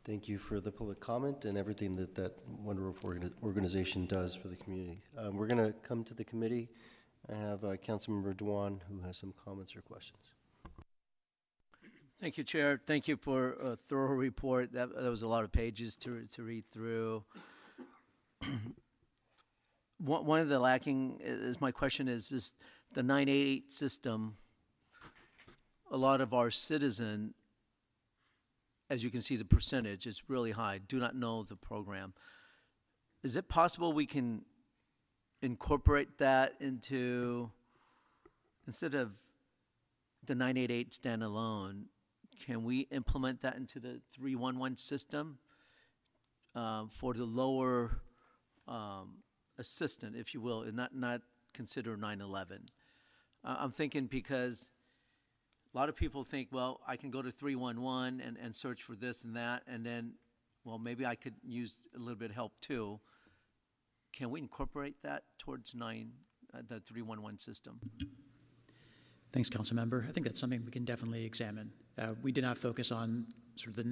Thank you for the public comment and everything that that wonderful organization does for the community. We're going to come to the committee. I have Councilmember Dewan who has some comments or questions. Thank you, Chair. Thank you for a thorough report. That was a lot of pages to read through. One of the lacking is, my question is the 988 system. A lot of our citizen, as you can see, the percentage is really high, do not know the program. Is it possible we can incorporate that into, instead of the 988 standalone, can we implement that into the 311 system for the lower assistant, if you will, and not consider 911? I'm thinking because a lot of people think, well, I can go to 311 and search for this and that, and then, well, maybe I could use a little bit of help too. Can we incorporate that towards the 311 system? Thanks, Councilmember. I think that's something we can definitely examine. We did not focus on sort of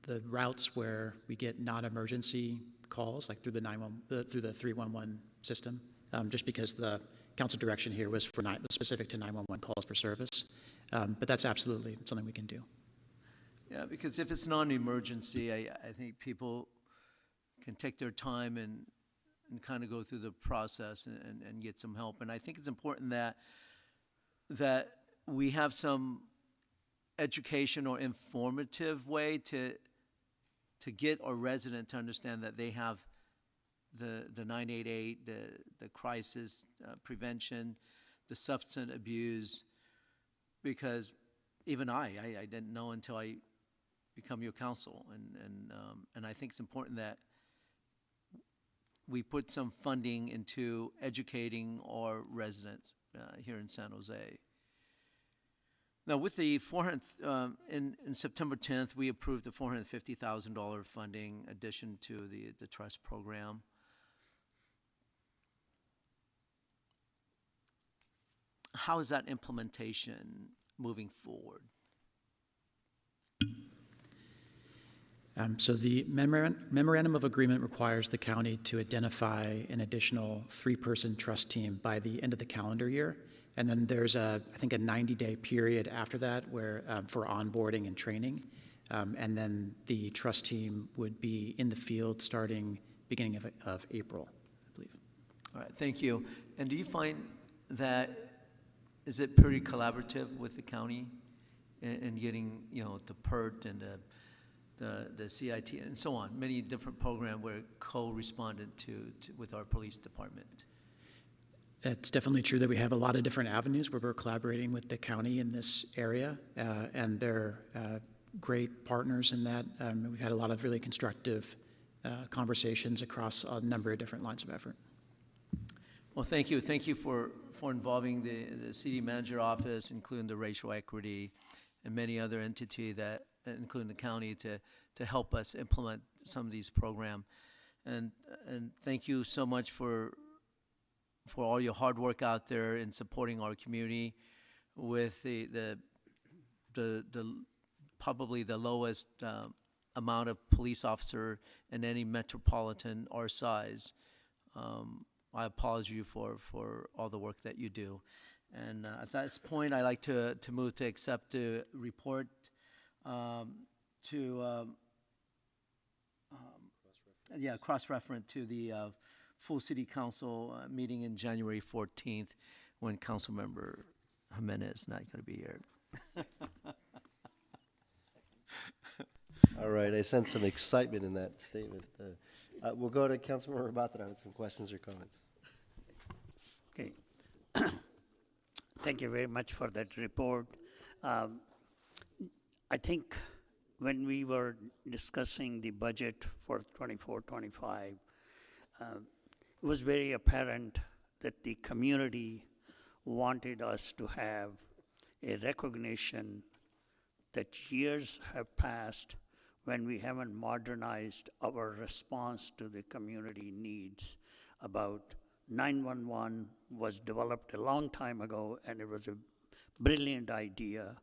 the routes where we get non-emergency calls, like through the 311 system, just because the council direction here was for specific to 911 calls for service. But that's absolutely something we can do. Yeah, because if it's non-emergency, I think people can take their time and kind of go through the process and get some help. And I think it's important that we have some education or informative way to get our resident to understand that they have the 988, the crisis prevention, the substance abuse, because even I didn't know until I become your counsel, and I think it's important that we put some funding into educating our residents here in San Jose. Now, with the in September 10th, we approved the $450,000 funding addition to the trust program. How is that implementation moving forward? So the memorandum of agreement requires the county to identify an additional 3-person trust team by the end of the calendar year. And then there's I think a 90-day period after that where for onboarding and training. And then the trust team would be in the field starting beginning of April, I believe. All right, thank you. And do you find that, is it pretty collaborative with the county in getting, the PERT and the CIT and so on, many different programs where co-responded with our police department? It's definitely true that we have a lot of different avenues where we're collaborating with the county in this area, and they're great partners in that. We've had a lot of really constructive conversations across a number of different lines of effort. Well, thank you. Thank you for involving the city manager office, including the racial equity, and many other entities that, including the county, to help us implement some of these programs. And thank you so much for all your hard work out there in supporting our community with the probably the lowest amount of police officer in any metropolitan our size. I applaud you for all the work that you do. And at this point, I'd like to move to accept the report cross-reference to the full city council meeting in January 14th when Councilmember Jimenez is not going to be here. All right, I sense some excitement in that statement. We'll go to Councilmember Batra with some questions or comments. Okay. Thank you very much for that report. I think when we were discussing the budget for 24-25, it was very apparent that the community wanted us to have a recognition that years have passed when we haven't modernized our response to the community needs. About 911 was developed a long time ago, and it was a brilliant idea,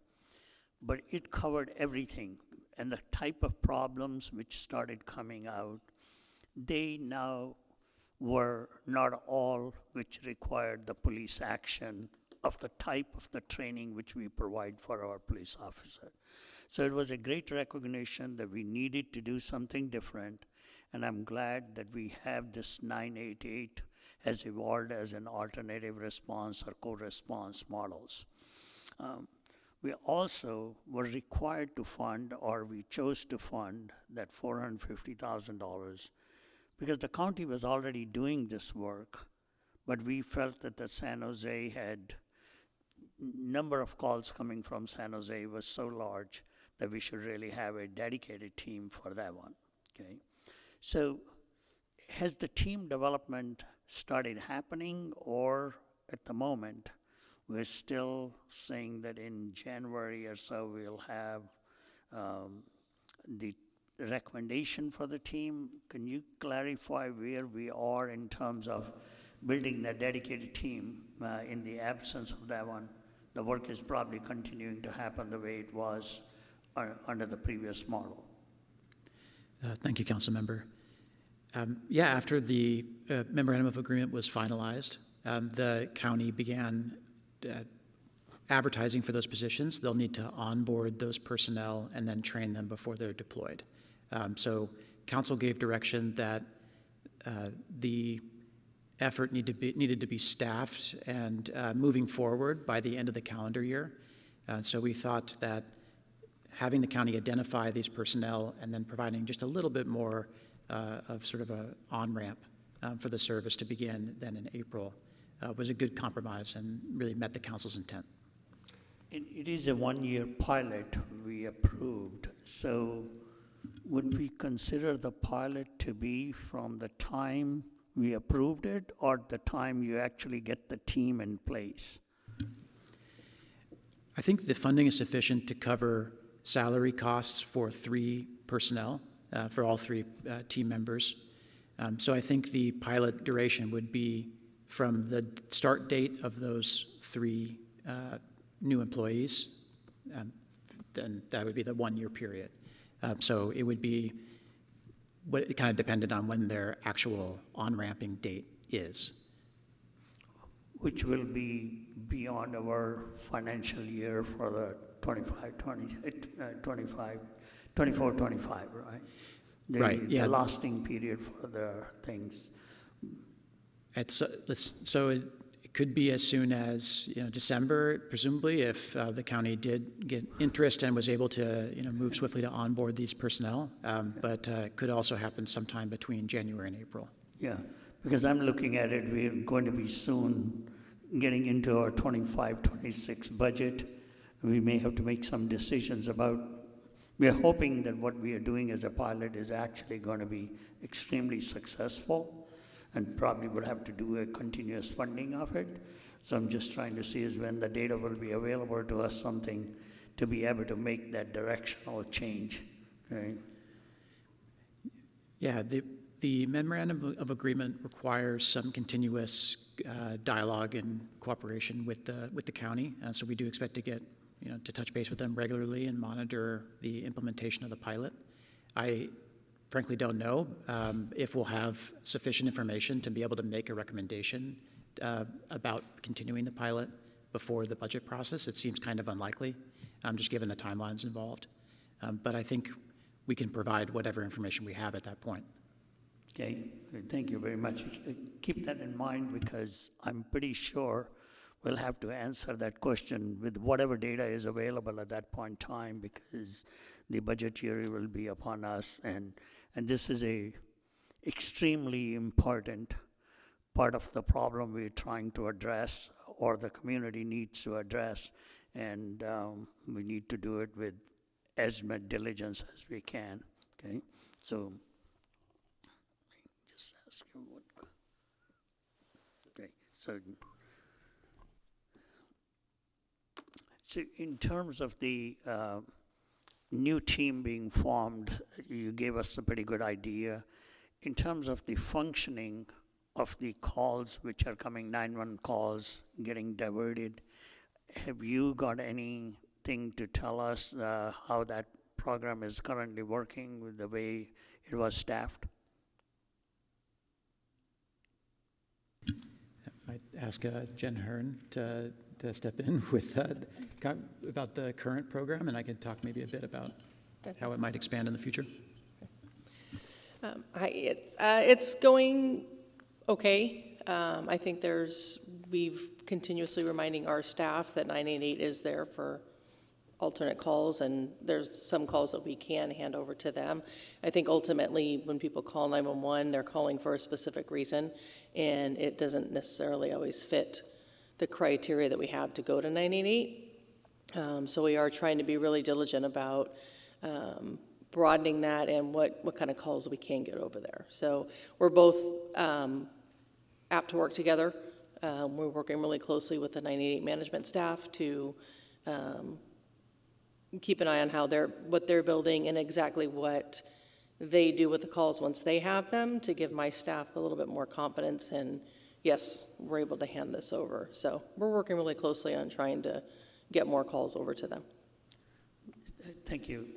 but it covered everything. And the type of problems which started coming out, they now were not all which required the police action of the type of the training which we provide for our police officer. So it was a great recognition that we needed to do something different, and I'm glad that we have this 988 has evolved as an alternative response or co-response models. We also were required to fund, or we chose to fund, that $450,000 because the county was already doing this work, but we felt that the San Jose had number of calls coming from San Jose was so large that we should really have a dedicated team for that one, okay? So has the team development started happening, or at the moment, we're still saying that in January or so we'll have the recommendation for the team? Can you clarify where we are in terms of building that dedicated team in the absence of that one? The work is probably continuing to happen the way it was under the previous model. Thank you, Council Member. Yeah, after the memorandum of agreement was finalized, the county began advertising for those positions. They'll need to onboard those personnel and then train them before they're deployed. So council gave direction that the effort needed to be staffed and moving forward by the end of the calendar year. So we thought that having the county identify these personnel and then providing just a little bit more of sort of an on-ramp for the service to begin then in April was a good compromise and really met the council's intent. It is a one-year pilot we approved, so would we consider the pilot to be from the time we approved it or the time you actually get the team in place? I think the funding is sufficient to cover salary costs for 3 personnel, for all 3 team members. So I think the pilot duration would be from the start date of those 3 new employees, then that would be the 1-year period. So it would be it kind of depended on when their actual on-ramping date is. Which will be beyond our financial year for the 24-25, right? Right, yeah. The lasting period for the things. So it could be as soon as December, presumably, if the county did get interest and was able to move swiftly to onboard these personnel. But it could also happen sometime between January and April. Yeah, because I'm looking at it, we're going to be soon getting into our 25-26 budget. We may have to make some decisions about. We're hoping that what we are doing as a pilot is actually going to be extremely successful, and probably will have to do a continuous funding of it. So I'm just trying to see is when the data will be available to us, something to be able to make that directional change. Okay? Yeah, the memorandum of agreement requires some continuous dialogue and cooperation with the county. So we do expect to get to touch base with them regularly and monitor the implementation of the pilot. I frankly don't know if we'll have sufficient information to be able to make a recommendation about continuing the pilot before the budget process. It seems kind of unlikely, just given the timelines involved. But I think we can provide whatever information we have at that point. Okay, thank you very much. Keep that in mind because I'm pretty sure we'll have to answer that question with whatever data is available at that point in time because the budget year will be upon us, and this is a extremely important part of the problem we're trying to address or the community needs to address, and we need to do it with as much diligence as we can, okay? So, just ask you what, okay, so So in terms of the new team being formed, you gave us a pretty good idea. In terms of the functioning of the calls which are coming, 911 calls, getting diverted, have you got anything to tell us how that program is currently working with the way it was staffed? I'd ask Jen Hearn to step in with about the current program, and I can talk maybe a bit about how it might expand in the future. Hi, it's going okay. I think we've continuously reminding our staff that 988 is there for alternate calls, and there's some calls that we can hand over to them. I think ultimately when people call 911, they're calling for a specific reason, and it doesn't necessarily always fit the criteria that we have to go to 988. So we are trying to be really diligent about broadening that and what kind of calls we can get over there. So we're both apt to work together. We're working really closely with the 988 management staff to keep an eye on what they're building and exactly what they do with the calls once they have them, to give my staff a little bit more confidence. And yes, we're able to hand this over. So we're working really closely on trying to get more calls over to them. Thank you.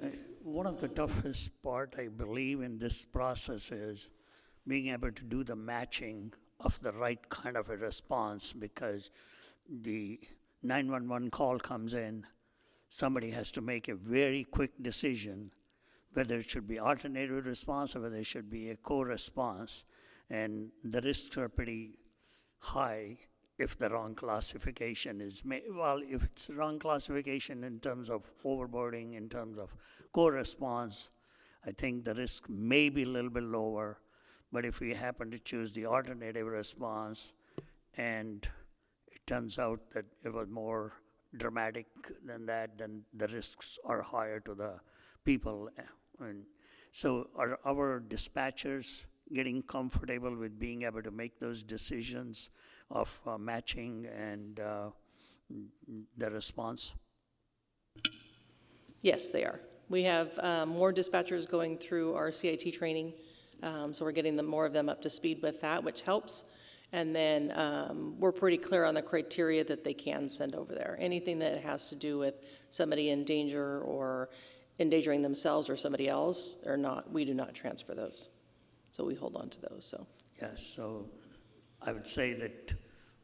One of the toughest part, I believe, in this process is being able to do the matching of the right kind of a response, because the 911 call comes in, somebody has to make a very quick decision whether it should be alternative response or whether it should be a co-response, and the risks are pretty high if the wrong classification is made. Well, if it's wrong classification in terms of overboarding, in terms of co-response, I think the risk may be a little bit lower. But if we happen to choose the alternative response and it turns out that it was more dramatic than that, then the risks are higher to the people. And so are our dispatchers getting comfortable with being able to make those decisions of matching and the response? Yes, they are. We have more dispatchers going through our CIT training, so we're getting more of them up to speed with that, which helps. And then we're pretty clear on the criteria that they can send over there. Anything that has to do with somebody in danger or endangering themselves or somebody else, we do not transfer those. So we hold on to those. So yes, so I would say that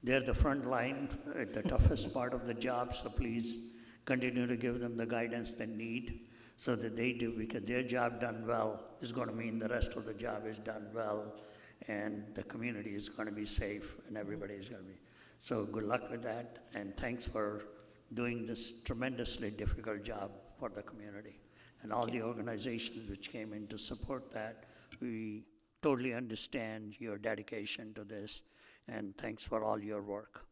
they're the front line at the toughest part of the job, so please continue to give them the guidance they need so that they do, because their job done well is going to mean the rest of the job is done well, and the community is going to be safe, and everybody is going to be. So good luck with that, and thanks for doing this tremendously difficult job for the community. And all the organizations which came in to support that, we totally understand your dedication to this, and thanks for all your work.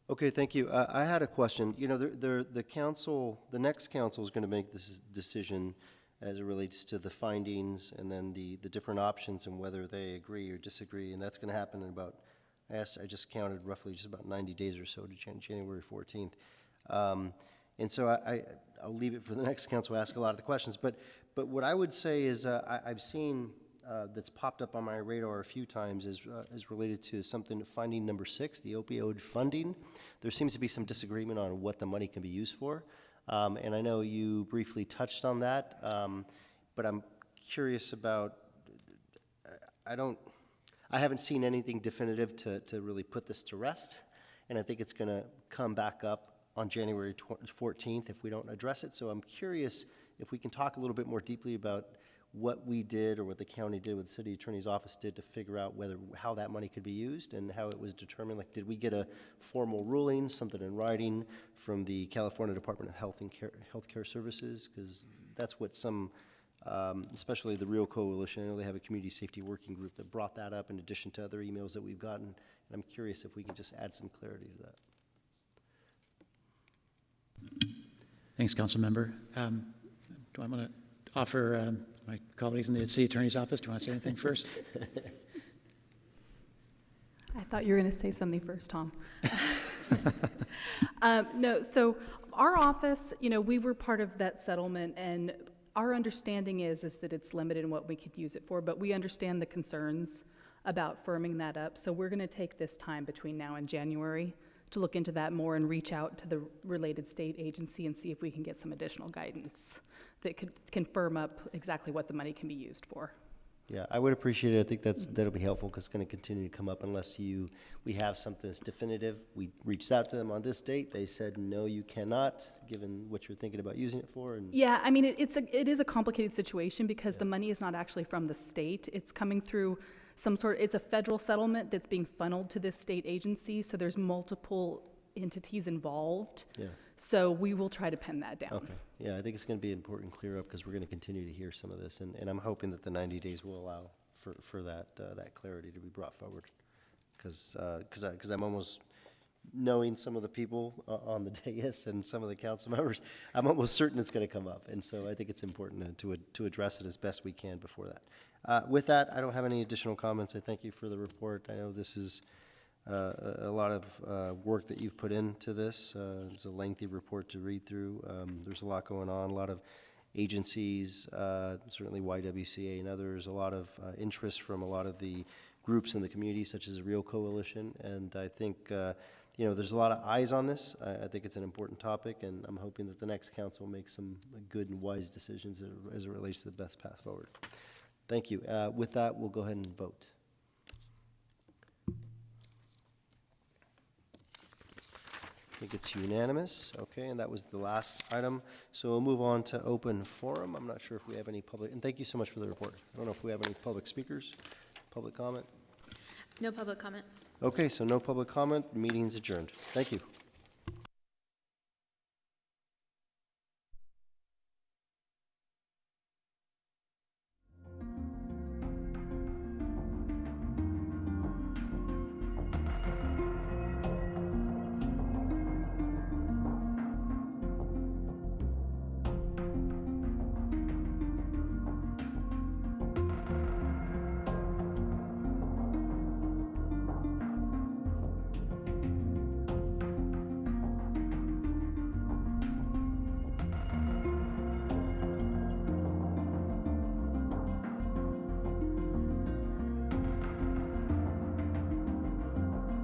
Okay, thank you. I had a question. You know, the council, the next council is going to make this decision as it relates to the findings and then the different options and whether they agree or disagree, and that's going to happen in about, I just counted roughly just about 90 days or so to January 14th. And so I'll leave it for the next council to ask a lot of the questions. But what I would say is I've seen that's popped up on my radar a few times is related to something, finding number 6, the opioid funding. There seems to be some disagreement on what the money can be used for. And I know you briefly touched on that, but I'm curious about, I haven't seen anything definitive to really put this to rest, and I think it's going to come back up on January 14th if we don't address it. So I'm curious if we can talk a little bit more deeply about what we did or what the county did, what the city attorney's office did to figure out how that money could be used and how it was determined. Like, did we get a formal ruling, something in writing from the California Department of Health and Healthcare Services? Because that's what some, especially the Real Coalition, I know they have a community safety working group that brought that up in addition to other emails that we've gotten. And I'm curious if we can just add some clarity to that. Thanks, Council Member. Do I want to offer my colleagues in the City Attorney's Office, do you want to say anything first? I thought you were going to say something first, Tom. No, so our office, you know, we were part of that settlement, and our understanding is that it's limited in what we could use it for, but we understand the concerns about firming that up. So we're going to take this time between now and January to look into that more and reach out to the related state agency and see if we can get some additional guidance that can firm up exactly what the money can be used for. Yeah, I would appreciate it. I think that'll be helpful because it's going to continue to come up unless we have something that's definitive. We reached out to them on this date. They said, no, you cannot, given what you're thinking about using it for. And yeah, I mean, it is a complicated situation because the money is not actually from the state. It's coming through it's a federal settlement that's being funneled to this state agency. So there's multiple entities involved. Yeah. So we will try to pin that down. Okay. Yeah, I think it's going to be important to clear up because we're going to continue to hear some of this, and I'm hoping that the 90 days will allow for that clarity to be brought forward. Because I'm almost knowing some of the people on the dais and some of the council members, I'm almost certain it's going to come up, and so I think it's important to address it as best we can before that. With that, I don't have any additional comments. I thank you for the report. I know this is a lot of work that you've put into this. It's a lengthy report to read through. There's a lot going on, a lot of agencies, certainly YWCA and others, a lot of interest from a lot of the groups in the community, such as the Real Coalition, and I think there's a lot of eyes on this. I think it's an important topic, and I'm hoping that the next council makes some good and wise decisions as it relates to the best path forward. Thank you. With that, we'll go ahead and vote. I think it's unanimous. Okay, and that was the last item. So we'll move on to open forum. I'm not sure if we have any public, and thank you so much for the report. I don't know if we have any public speakers, public comment. No public comment. Okay, so no public comment. Meeting's adjourned. Thank you.